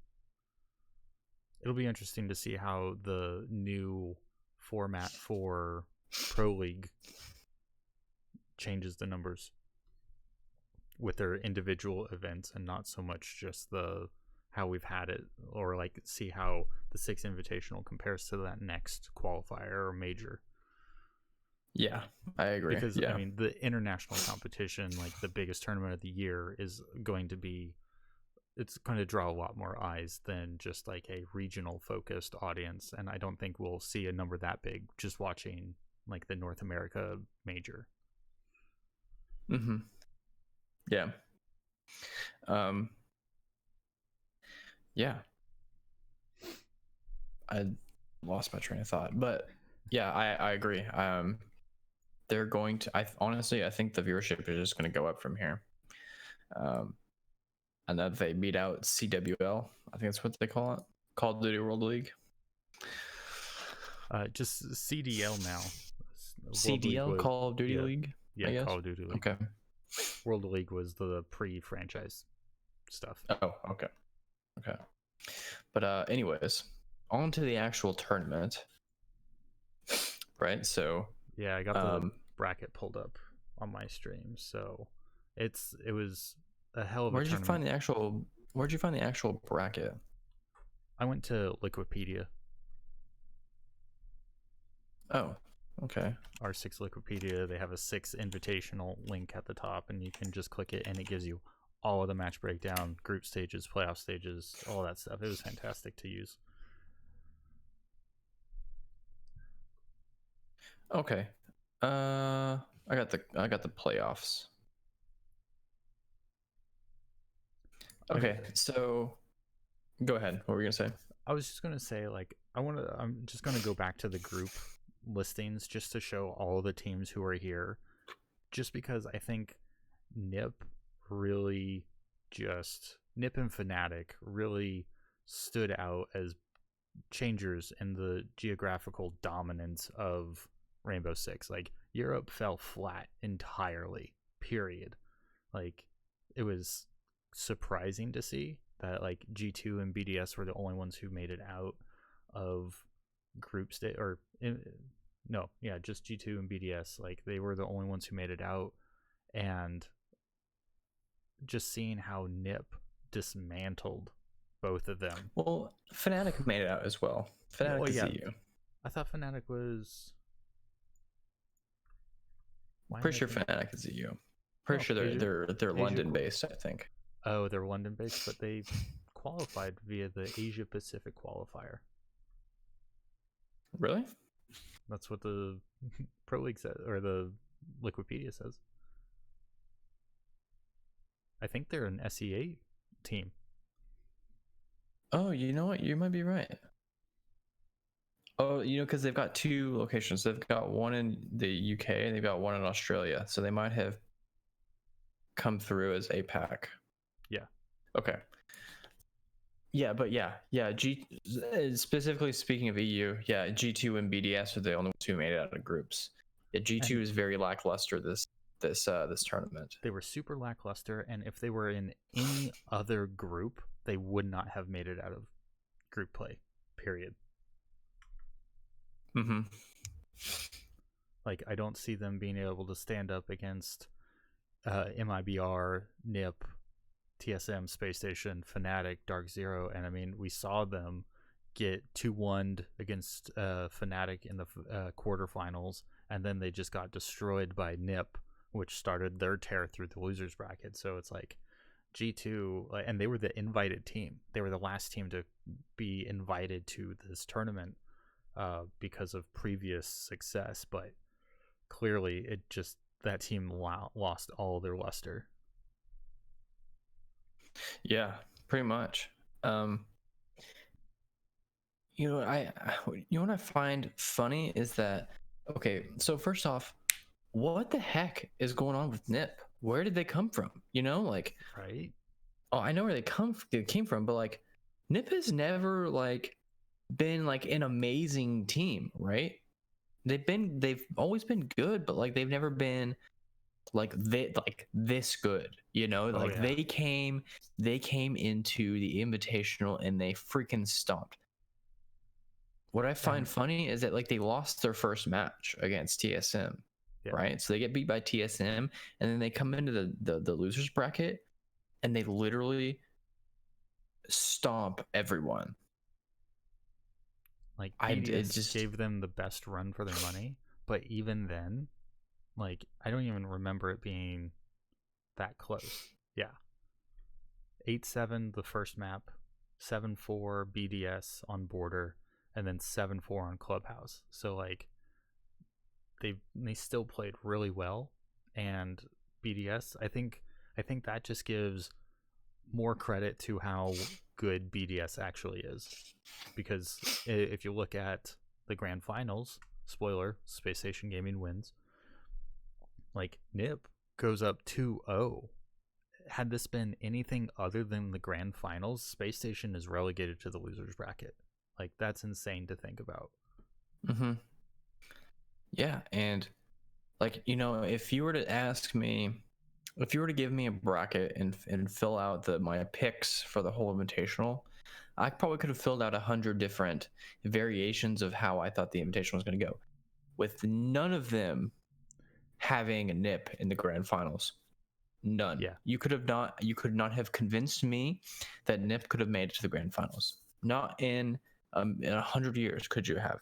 It'll be interesting to see how the new format for Pro League changes the numbers with their individual events and not so much just the how we've had it, or like see how the Six Invitational compares to that next qualifier or major. Yeah, I agree. Because yeah. I mean, the international competition, like the biggest tournament of the year, is going to be, it's going to draw a lot more eyes than just like a regional focused audience. And I don't think we'll see a number that big just watching like the North America major. Yeah. Yeah. I lost my train of thought, but yeah, I agree. They're going to, honestly, I think the viewership is just going to go up from here. And that they beat out CWL. I think that's what they call it. Call of Duty World League. Just CDL now. CDL, Call of Duty League? Yeah, Call of Duty League. Okay. World League was the pre-franchise stuff. Oh, okay. But anyways, on to the actual tournament. Right, so... Yeah, I got the bracket pulled up on my stream. So it was a hell of a Where'd you tournament. find the actual? Where'd you find the actual bracket? I went to Liquipedia. Oh, okay. R6 Liquipedia. They have a 6 invitational link at the top, and you can just click it, and it gives you all of the match breakdown, group stages, playoff stages, all that stuff. It was fantastic to use. Okay. I got the playoffs. Okay, so go ahead. What were you gonna say? I was just gonna say, like, I'm just gonna go back to the group listings just to show all the teams who are here, just because I think Nip really Nip and Fnatic really stood out as changers in the geographical dominance of Rainbow Six. Like, Europe fell flat entirely, period. Like, it was surprising to see that like G2 and BDS were the only ones who made it out of group state, or no, yeah, just G2 and BDS. Like, they were the only ones who made it out, and just seeing how Nip dismantled both of them. Well, Fnatic made it out as well. Fnatic is EU. I thought Fnatic was. Pretty sure Fnatic is EU. Pretty sure they're London based, I think. Oh, they're London based, but they qualified via the Asia Pacific qualifier. Really? That's what the Pro League says, or the Liquipedia says. I think they're an SEA team. Oh, you know what? You might be right. Oh, because they've got 2 locations. They've got one in the UK and they've got one in Australia. So they might have come through as APAC. Yeah. Okay. Yeah, but yeah. Specifically speaking of EU, yeah, G2 and BDS are the only ones who made it out of groups. Yeah, G2 is very lackluster this tournament. They were super lackluster, and if they were in any other group, they would not have made it out of group play. Period. Mm-hmm. Like, I don't see them being able to stand up against MIBR, NIP, TSM, Space Station, Fnatic, Dark Zero, and I mean, we saw them get 2-1'd against Fnatic in the quarterfinals, and then they just got destroyed by NIP, which started their tear through the losers bracket. So it's like G2, and they were the invited team. They were the last team to be invited to this tournament because of previous success, but clearly that team lost all their luster. Yeah, pretty much. What I find funny is that, okay, so first off, what the heck is going on with NIP? Where did they come from? Right? Oh, I know where they came from, but like NIP has never like been like an amazing team, right? They've always been good, but like they've never been like this good, they came into the Invitational and they freaking stomped. What I find funny is that like they lost their first match against TSM, right? So they get beat by TSM, and then they come into the losers bracket and they literally stomp everyone. Like, BDS gave them the best run for their money, but even then, like, I don't even remember it being that close. Yeah. 8-7 the first map, 7-4 BDS on border, and then 7-4 on Clubhouse. So like they still played really well, and BDS, I think that just gives more credit to how good BDS actually is, because if you look at the grand finals, spoiler, Space Station Gaming wins. Like, NIP goes up 2-0. Had this been anything other than the grand finals, Space Station is relegated to the losers bracket. Like, that's insane to think about. Mm-hmm. Yeah, and like, if you were to give me a bracket and fill out my picks for the whole Invitational, I probably could have filled out 100 different variations of how I thought the Invitational was going to go, with none of them having a nip in the grand finals. None. Yeah. You could not have convinced me that nip could have made it to the grand finals. Not in 100 years could you have.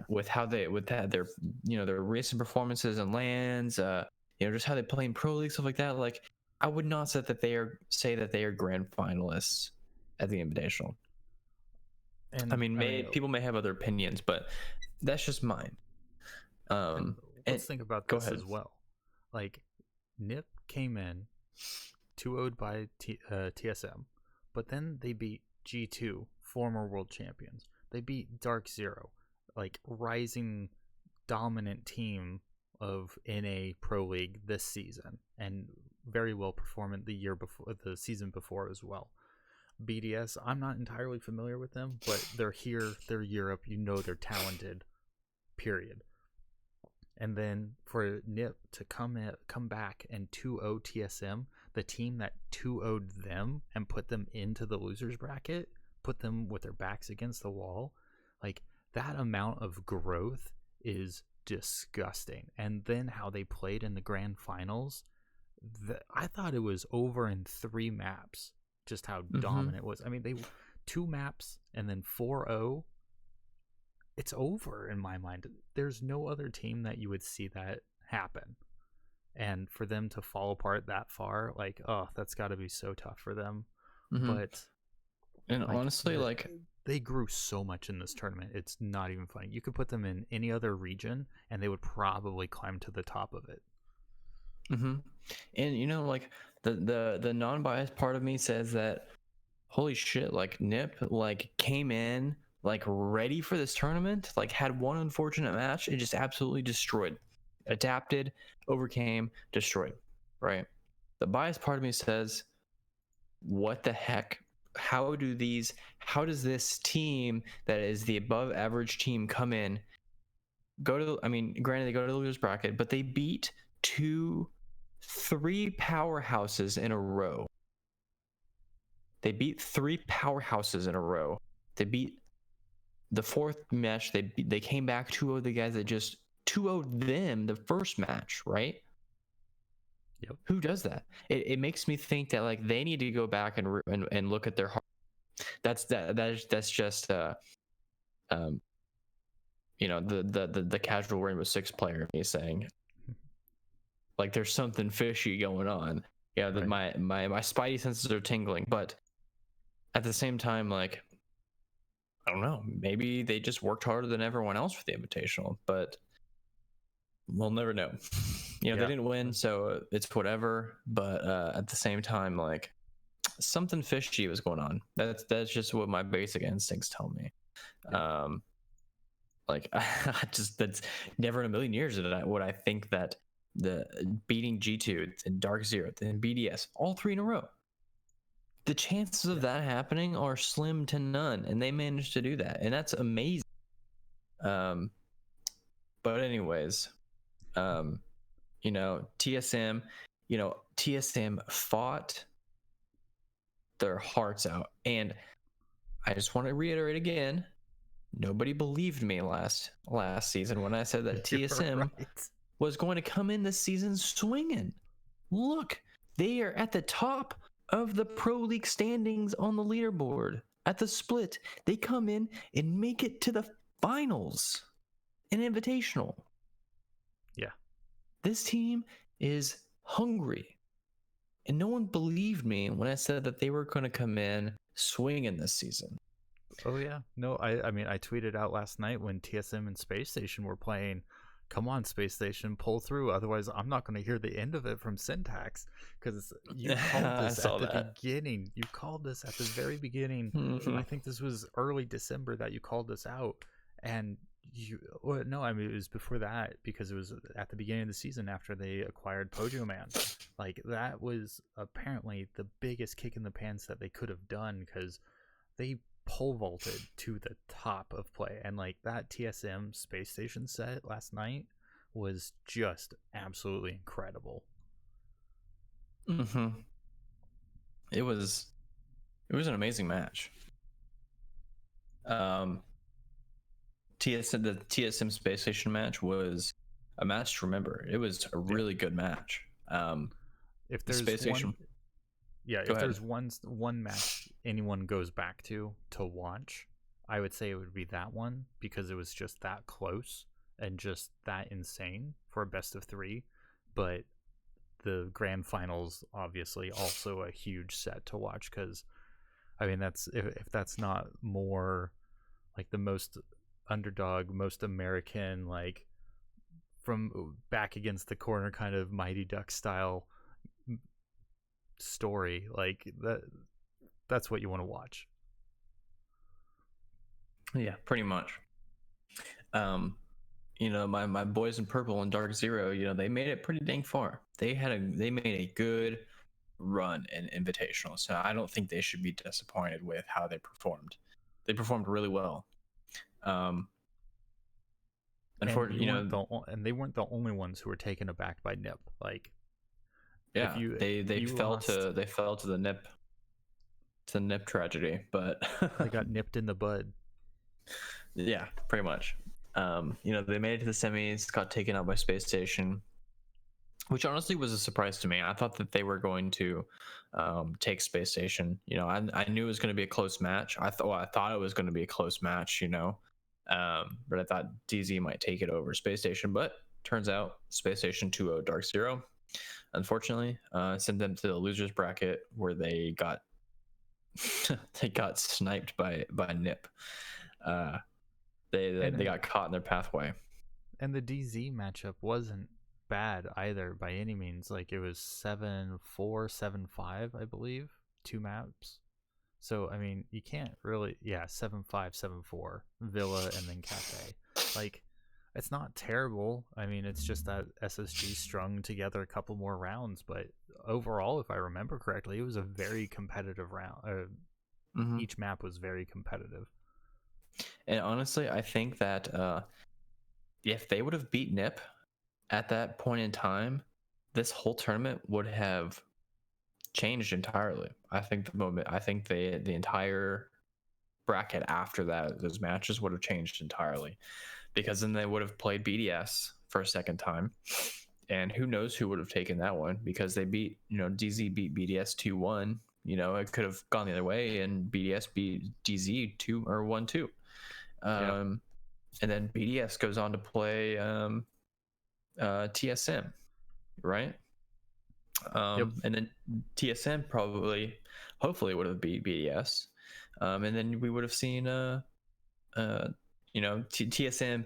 With how they their their recent performances and lands, just how they play in pro league, stuff like that. Like, I would not say that they are grand finalists at the Invitational. And I mean, people may have other opinions, but that's just mine. and let's think about Go this ahead. as well. Like, Nip came in 2-0'd by TSM, but then they beat G2, former world champions. They beat Dark Zero, like rising dominant team of NA Pro League this season, and very well performant the year before, the season before as well. BDS, I'm not entirely familiar with them, but they're here, they're Europe, they're talented, period. And then for Nip to come back and 2-0 TSM, the team that 2-0'd them and put them into the losers bracket, put them with their backs against the wall, like, that amount of growth is disgusting. And then how they played in the grand finals, I thought it was over in 3 maps, just how dominant it was. I mean, they 2 maps and then 4-0. It's over in my mind. There's no other team that you would see that happen. And for them to fall apart that far, like, oh, that's got to be so tough for them. But and like, honestly, like, they grew so much in this tournament. It's not even funny. You could put them in any other region and they would probably climb to the top of it. And like, the non-biased part of me says that, holy shit, like, Nip like came in like ready for this tournament, like had one unfortunate match and just absolutely destroyed, adapted, overcame, destroyed, right? The biased part of me says, what the heck? How does this team that is the above average team come in, I mean, granted, they go to the losers bracket, but they beat 3 powerhouses in a row. They beat 3 powerhouses in a row. They beat the 4th match. They came back 2-0 the guys that just 2-0'd them the first match, right? Yep. Who does that? It makes me think that, like, they need to go back and look at their heart. That's just the casual Rainbow Six player me saying, like, there's something fishy going on. Yeah, that right. my spidey senses are tingling, but at the same time, like, I don't know, maybe they just worked harder than everyone else for the Invitational, but we'll never know. They didn't win, so it's whatever. But at the same time, like, something fishy was going on. That's just what my basic instincts tell me. Yeah. Like, that's never in a million years would I think that the beating G2 and Dark Zero and BDS, all 3 in a row, the chances of that happening are slim to none, and they managed to do that, and that's amazing. But anyways, TSM fought their hearts out, and I just want to reiterate again, nobody believed me last season when I said that TSM was going to come in this season swinging. Look, they are at the top of the Pro League standings on the leaderboard. At the split, they come in and make it to the finals, an Invitational. Yeah. This team is hungry. And no one believed me when I said that they were going to come in swinging this season. Oh, yeah. No, I mean, I tweeted out last night when TSM and Space Station were playing, come on, Space Station, pull through. Otherwise, I'm not going to hear the end of it from Syntax, because you called this at the beginning. You called this at the very beginning. Mm-hmm. I think this was early December that you called this out. And it was before that, because it was at the beginning of the season after they acquired Pojo Man. Like, that was apparently the biggest kick in the pants that they could have done, because they pole vaulted to the top of play, and like, that TSM Space Station set last night was just absolutely incredible. It was an amazing match. The TSM Space Station match was a match to remember. It was a Yeah. really good match. If The there's space one, station. yeah, Go if ahead. there's one match anyone goes back to watch, I would say it would be that one because it was just that close and just that insane for a best of three. But the grand finals obviously also a huge set to watch because I mean that's if that's not more like the most underdog, most American, like from back against the corner kind of Mighty Duck style story, like that's what you want to watch. Yeah, pretty much. Um, my boys in purple and Dark Zero, they made it pretty dang far. They made a good run in Invitational, so I don't think they should be disappointed with how they performed. They performed really well. Um, And unfortunately, and they weren't the only ones who were taken aback by Nip. Like if yeah, if they you lost, fell to the nip tragedy, but they got nipped in the bud. yeah, pretty much. They made it to the semis, got taken out by Space Station, which honestly was a surprise to me. I thought that they were going to take Space Station. I knew it was going to be a close match. I thought it was going to be a close match. But I thought DZ might take it over Space Station. But turns out Space Station 2-0 Dark Zero. Unfortunately, sent them to the losers bracket where they got they got sniped by Nip. They And got caught in their pathway. and the DZ matchup wasn't bad either by any means. Like it was 7-4, 7-5, I believe, two maps. So I mean, you can't really, yeah, 7-5, 7-4, Villa and then Cafe. Like it's not terrible. I mean, it's just that SSG strung together a couple more rounds, but overall, if I remember correctly, it was a very competitive round. Mm-hmm. Each map was very competitive. And honestly, I think that if they would have beat Nip at that point in time, this whole tournament would have changed entirely. I think the entire bracket after that, those matches would have changed entirely, because then they would have played BDS for a second time, and who knows who would have taken that one, because they beat DZ beat BDS 2-1. It could have gone the other way and BDS beat DZ 2 or 1-2. Yeah. And then BDS goes on to play TSM, right? Yep. And then TSM hopefully would have beat BDS, and then we would have seen TSM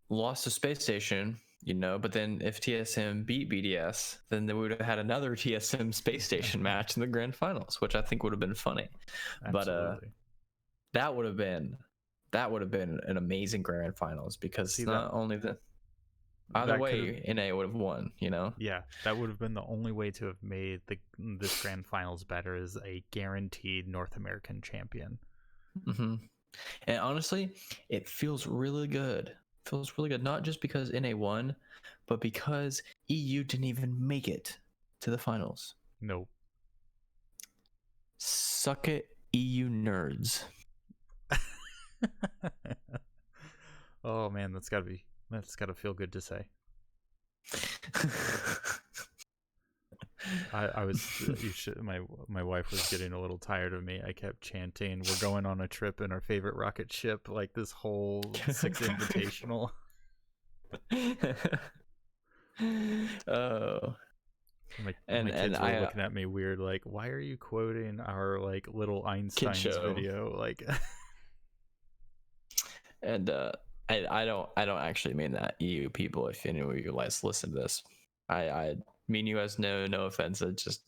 lost to Space Station, but then if TSM beat BDS, then they would have had another TSM Space Station match in the grand finals, which I think would have been funny. But Absolutely. that would have been an amazing grand finals, because See not only either that could have way, NA would have won. Yeah, that would have been the only way to have made this grand finals better, is a guaranteed North American champion. Mm-hmm. And honestly, it feels really good. Feels really good, not just because NA won, but because EU didn't even make it to the finals. Nope. Suck it, EU nerds. Oh man, that's gotta feel good to say. I was my wife was getting a little tired of me. I kept chanting, "We're going on a trip in our favorite rocket ship," like this whole six invitational. Oh. My and kids were I looking at me weird, like, "Why are you quoting our like little kid Einstein's show. video?" Like, And I don't actually mean that, EU people. If any of you guys listen to this, I mean you as no offense. It just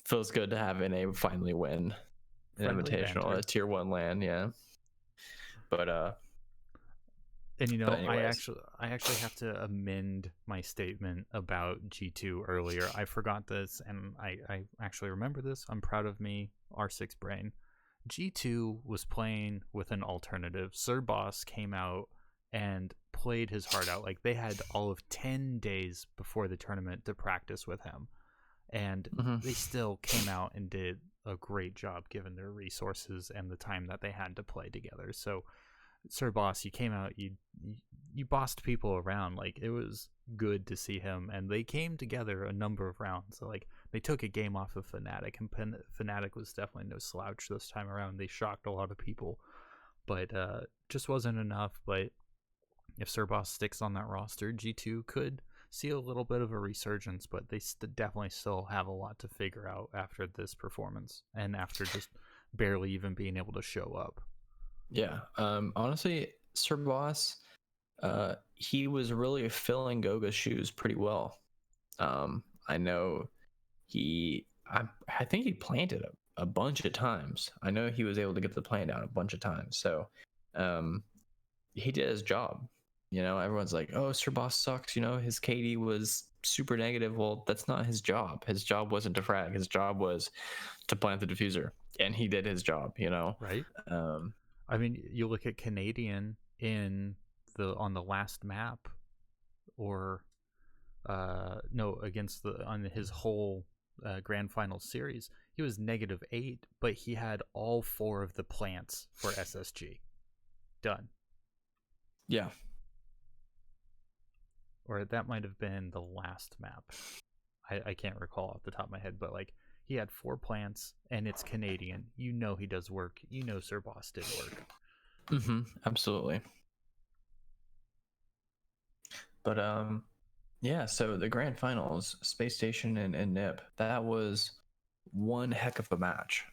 feels good to have NA finally win an friendly invitational, banter. a tier 1 land. Yeah. But And anyways. I actually have to amend my statement about G2 earlier. I forgot this, and I actually remember this. I'm proud of me, R6 brain. G2 was playing with an alternative. Sir Boss came out and played his heart out. Like they had all of 10 days before the tournament to practice with him. And they still came out and did a great job given their resources and the time that they had to play together. So Sir Boss, you came out, you bossed people around. Like, it was good to see him, and they came together a number of rounds. So, like, they took a game off of Fnatic, and Fnatic was definitely no slouch this time around. They shocked a lot of people, but just wasn't enough. But if Sir Boss sticks on that roster, G2 could see a little bit of a resurgence, but they definitely still have a lot to figure out after this performance and after just barely even being able to show up. Yeah. Honestly, Sir Boss, he was really filling Goga's shoes pretty well. I know I think he planted a bunch of times. I know he was able to get the plant down a bunch of times. So, he did his job. You know, everyone's like, "Oh, Sir Boss sucks." You know, his KD was super negative. Well, that's not his job. His job wasn't to frag. His job was to plant the diffuser, and he did his job. You know, Right? um, I mean, you look at Canadian on the last map, or no, against on his whole grand final series, he was -8, but he had all 4 of the plants for SSG done. yeah, Or that might have been the last map. I can't recall off the top of my head, but like, he had 4 plants, and it's Canadian. You know he does work. You know Sir Boss did work. absolutely. But yeah. So the grand finals, Space Station and Nip, that was one heck of a match.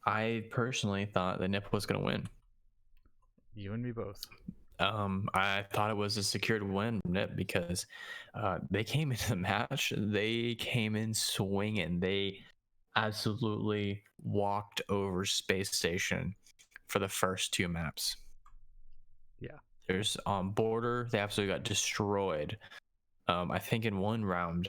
I personally thought that Nip was going to win. You and me both. I thought it was a secured win from Nip because they came into the match. They came in swinging. They absolutely walked over Space Station for the first 2 maps. Yeah. There's Border. They absolutely got destroyed. I think in one round,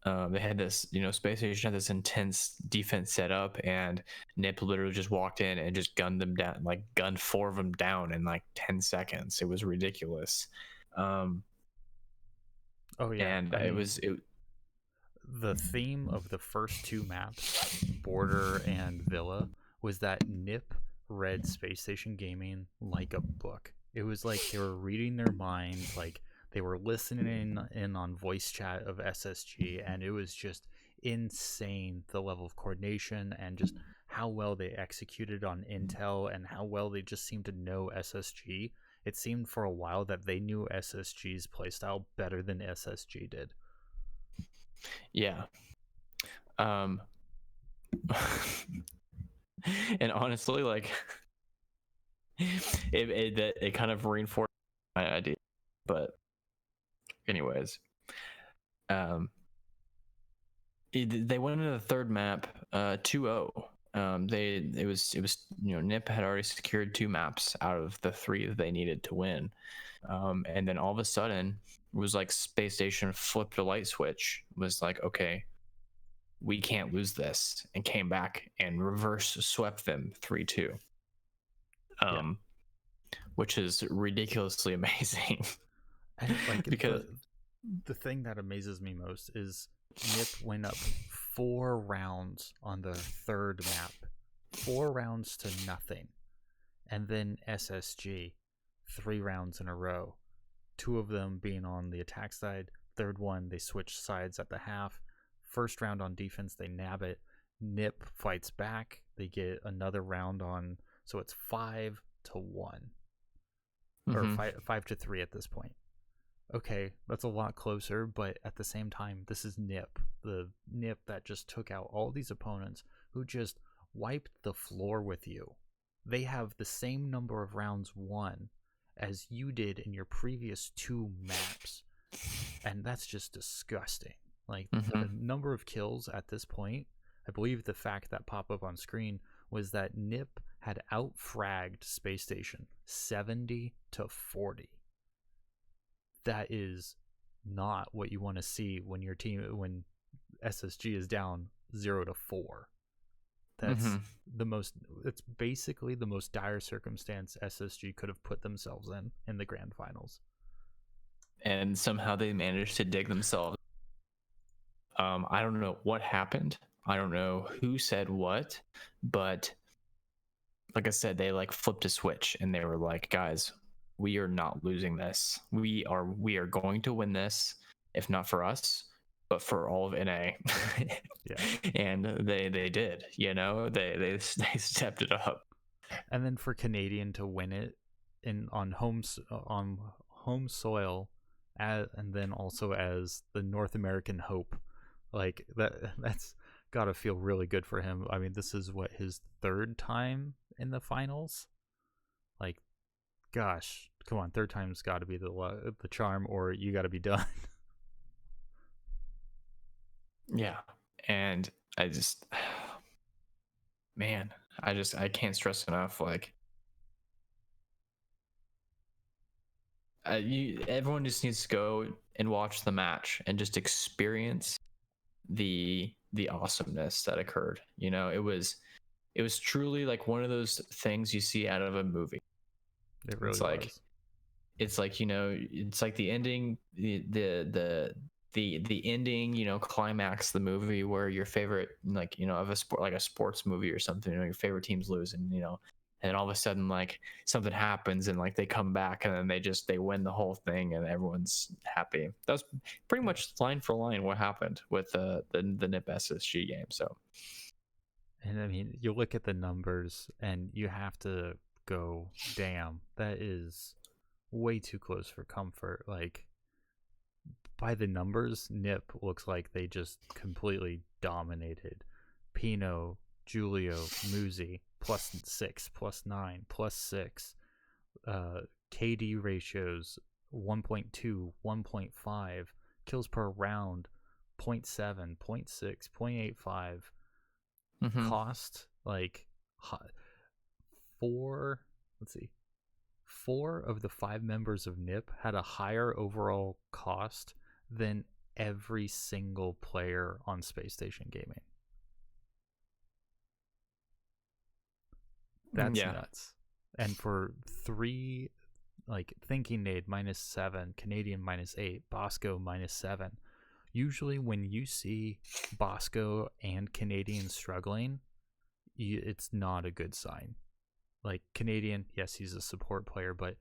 they had this, Space Station had this intense defense set up, and Nip literally just walked in and just gunned them down, like gunned 4 of them down in like 10 seconds. It was ridiculous. Oh yeah. And I mean, the theme of the first 2 maps, Border and Villa, was that Nip read Space Station Gaming like a book. It was like they were reading their mind, like they were listening in on voice chat of SSG, and it was just insane, the level of coordination and just how well they executed on intel and how well they just seemed to know SSG. It seemed for a while that they knew SSG's playstyle better than SSG did. yeah. And honestly, like, it kind of reinforced my idea. But anyways, they went into the third map 2-0. It was Nip had already secured 2 maps out of the 3 that they needed to win. And then all of a sudden it was like Space Station flipped a light switch, was like, okay, we can't lose this, and came back and reverse swept them 3-2. Yeah. Which is ridiculously amazing. And like, because the thing that amazes me most is Nip went up 4 rounds on the third map, 4 rounds to nothing, and then SSG 3 rounds in a row, 2 of them being on the attack side. Third one, they switch sides at the half. First round on defense, they nab it. Nip fights back. They get another round on, so it's 5-1, or 5-3 at this point. Okay, that's a lot closer, but at the same time, this is Nip, the Nip that just took out all these opponents, who just wiped the floor with you. They have the same number of rounds won as you did in your previous 2 maps, and that's just disgusting. Like, the number of kills at this point, I believe the fact that popped up on screen was that Nip had out-fragged Space Station 70-40. That is not what you want to see when your team, when SSG is down 0-4. That's it's basically the most dire circumstance SSG could have put themselves in the grand finals. And somehow they managed to dig themselves. I don't know what happened. I don't know who said what, but like I said, they like flipped a switch and they were like, guys, we are not losing this. We are going to win this, if not for us, but for all of NA. Yeah. And they did, they stepped it up. And then for Canadian to win it on home soil, and then also as the North American hope, like that's got to feel really good for him. I mean, this is what, his third time in the finals. Like, gosh, come on, third time's got to be the charm, or you got to be done. Yeah. And I just, man, I can't stress enough, like, everyone just needs to go and watch the match and just experience the awesomeness that occurred. It was truly like one of those things you see out of a movie. It It's really like, was. it's like the ending, the ending, climax the movie where your favorite, like, of a sport, like a sports movie or something, your favorite team's losing, and all of a sudden, like, something happens and like they come back and then they win the whole thing and everyone's happy. That was pretty Yeah. much line for line what happened with the NIP SSG game. So And I mean, you look at the numbers and you have to go, damn, that is way too close for comfort. Like, by the numbers, Nip looks like they just completely dominated. Pino, Julio, Muzi, +6, +9, +6. KD ratios 1.2, 1.5. Kills per round 0.7, 0.7, 0.6, 0.85. Cost, like, four, let's see, 4 of the 5 members of NIP had a higher overall cost than every single player on Space Station Gaming. That's yeah, nuts. And for 3, like, Thinking Nade -7, Canadian -8, Bosco -7. Usually when you see Bosco and Canadian struggling, it's not a good sign. Like, Canadian, yes, he's a support player, but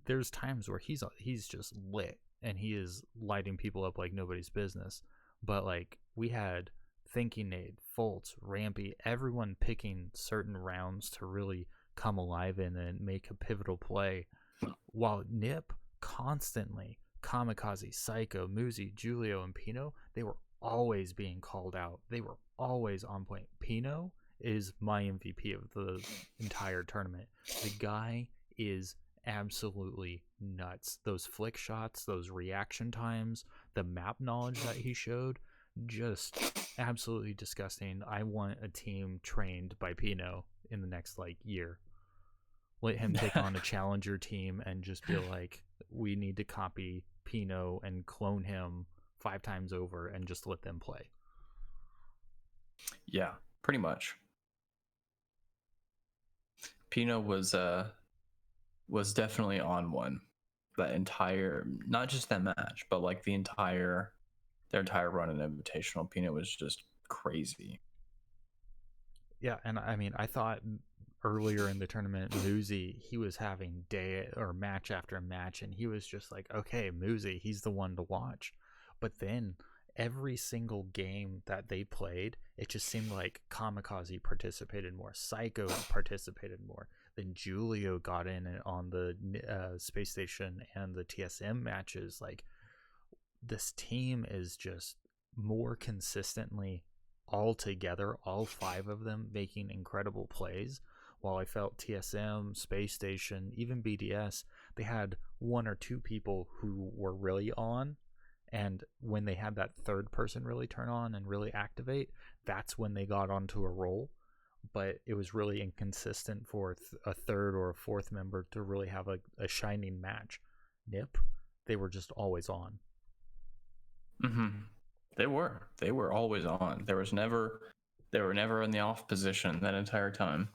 there's times where he's just lit and he is lighting people up like nobody's business. But like, we had Thinking Nade, Fultz, Rampy, everyone picking certain rounds to really come alive in and make a pivotal play, while Nip constantly, Kamikaze, Psycho, Muzi, Julio, and Pino, they were always being called out. They were always on point. Pino is my MVP of the entire tournament. The guy is absolutely nuts. Those flick shots, those reaction times, the map knowledge that he showed, just absolutely disgusting. I want a team trained by Pino in the next like year. Let him take on a challenger team and just be like, we need to copy Pino and clone him 5 times over and just let them play. yeah, pretty much. Pino was definitely on one that entire, not just that match, but like their entire run in Invitational. Pino was just crazy. Yeah, and I mean, I thought earlier in the tournament, Muzi, he was having day or match after match, and he was just like, okay, Muzi, he's the one to watch. But then every single game that they played, it just seemed like Kamikaze participated more, Psycho participated more. Then Julio got in on the Space Station and the TSM matches. Like, this team is just more consistently all together, all 5 of them making incredible plays. While I felt TSM, Space Station, even BDS, they had 1 or 2 people who were really on. And when they had that third person really turn on and really activate, that's when they got onto a roll. But it was really inconsistent for a third or a fourth member to really have a shining match. Nip, they were just always on. Mm-hmm. They were always on. They were never in the off position that entire time.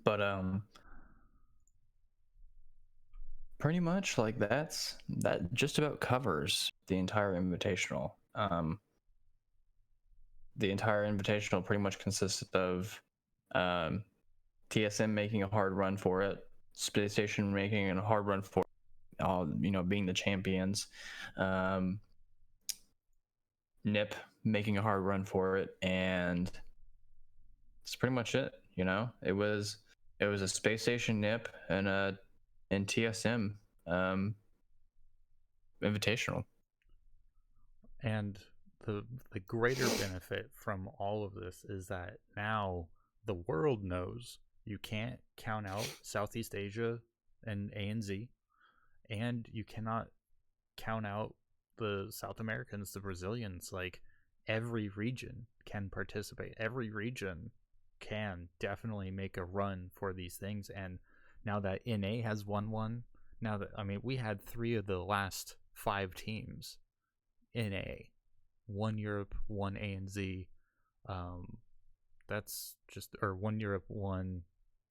But pretty much like that just about covers the entire Invitational. the entire Invitational pretty much consisted of TSM making a hard run for it, Space Station making a hard run for it, being the champions, NIP making a hard run for it, and that's pretty much it. It was a Space Station, NIP, and TSM Invitational. And the greater benefit from all of this is that now the world knows you can't count out Southeast Asia and ANZ, and you cannot count out the South Americans, the Brazilians. Like, every region can participate. Every region can definitely make a run for these things. And now that NA has won one, we had 3 of the last 5 teams NA, 1 Europe, 1 ANZ. That's just, or 1 Europe, 1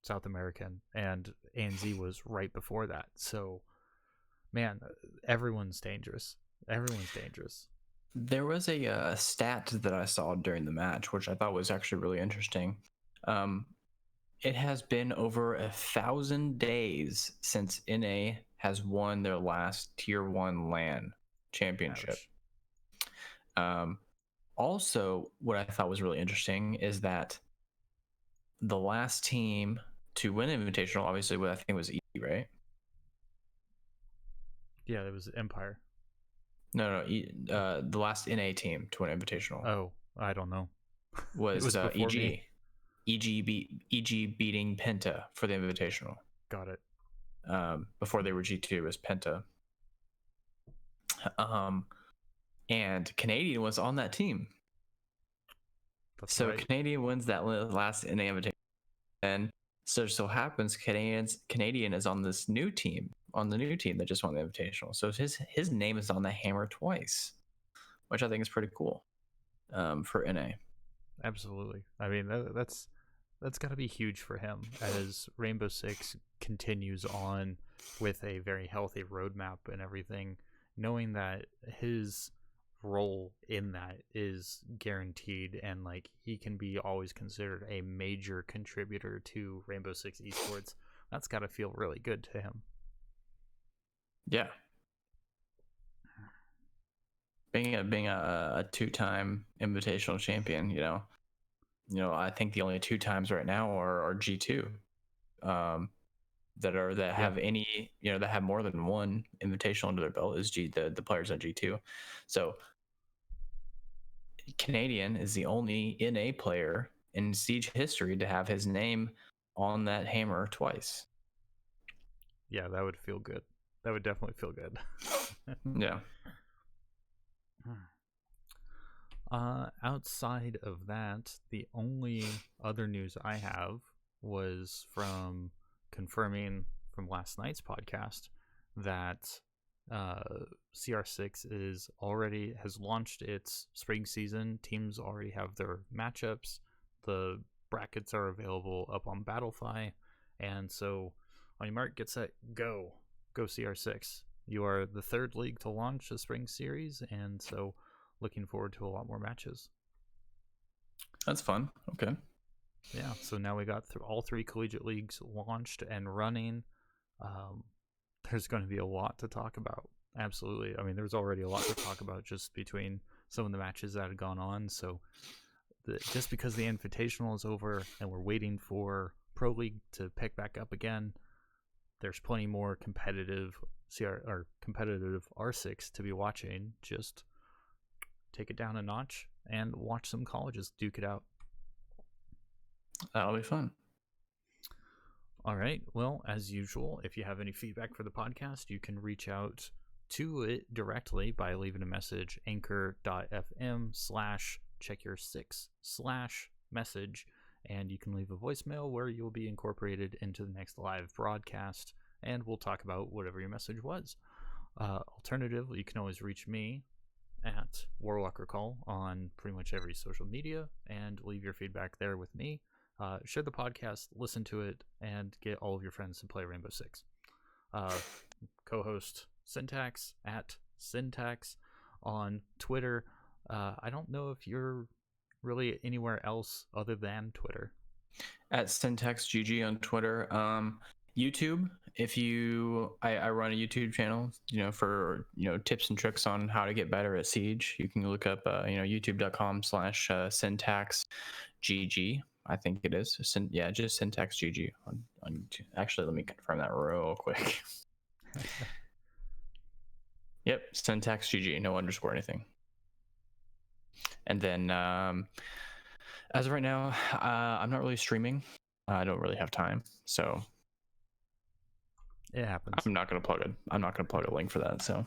South American, and ANZ was right before that. So, man, everyone's dangerous. Everyone's dangerous. There was a stat that I saw during the match, which I thought was actually really interesting. It has been over 1,000 days since NA has won their last Tier 1 LAN championship. Also, what I thought was really interesting is that the last team to win Invitational, obviously, what I think was E, right? Yeah, it was Empire. No, the last NA team to win Invitational. Oh, I don't know. Was EG. EG beating Penta for the Invitational. Got it. Before they were G2, it was Penta. And Canadian was on that team. That's right. Canadian wins that last NA Invitational. And so happens Canadian is on this new team, that just won the Invitational. So his name is on the hammer twice, which I think is pretty cool for NA. Absolutely. I mean, that's got to be huge for him as Rainbow Six continues on with a very healthy roadmap and everything, knowing that his role in that is guaranteed, and like he can be always considered a major contributor to Rainbow Six esports. That's got to feel really good to him. Yeah. Being a 2-time Invitational champion, I think the only 2 times right now are G2, that have any, that have more than 1 Invitational under their belt is the players on G2. So Canadian is the only NA player in Siege history to have his name on that hammer twice. Yeah, that would feel good. That would definitely feel good. Yeah. Outside of that, the only other news I have was from confirming from last night's podcast that CR6 has launched its spring season. Teams already have their matchups. The brackets are available up on Battlefy, and so on your mark, get set, go CR6. You are the 3rd league to launch the spring series, and so looking forward to a lot more matches. That's fun. Okay. Yeah, so now we got through all 3 collegiate leagues launched and running. There's going to be a lot to talk about. Absolutely. I mean, there's already a lot to talk about just between some of the matches that have gone on. So just because the Invitational is over and we're waiting for Pro League to pick back up again, there's plenty more competitive R6 to be watching. Just take it down a notch and watch some colleges duke it out. That'll be fun. All right. Well, as usual, if you have any feedback for the podcast, you can reach out to it directly by leaving a message, anchor.fm/checkyour6/message, and you can leave a voicemail where you'll be incorporated into the next live broadcast, and we'll talk about whatever your message was. Alternatively, you can always reach me at Warlock Recall on pretty much every social media and leave your feedback there with me. Share the podcast, listen to it, and get all of your friends to play Rainbow Six. Co-host Syntax at Syntax on Twitter. I don't know if you're really anywhere else other than Twitter? At SyntaxGG on Twitter. YouTube, I run a YouTube channel, for tips and tricks on how to get better at Siege. You can look up youtube.com/syntaxgg. I think it is. Just SyntaxGG on YouTube. Actually, let me confirm that real quick. Yep, SyntaxGG, no underscore anything. And then as of right now, I'm not really streaming. I don't really have time, so It happens. I'm not gonna plug a link for that. So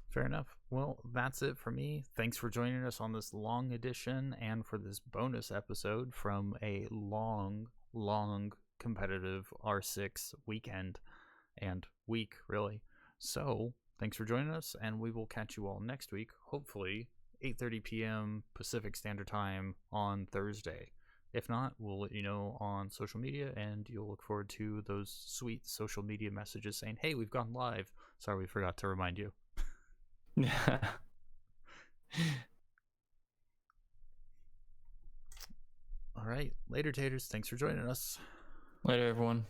fair enough. Well, that's it for me. Thanks for joining us on this long edition and for this bonus episode from a long competitive R6 weekend and week, really. So thanks for joining us, and we will catch you all next week, hopefully 8:30 p.m. Pacific Standard Time on Thursday. If not, we'll let you know on social media, and you'll look forward to those sweet social media messages saying, hey, we've gone live. Sorry, we forgot to remind you. All right. Later, taters. Thanks for joining us. Later, everyone.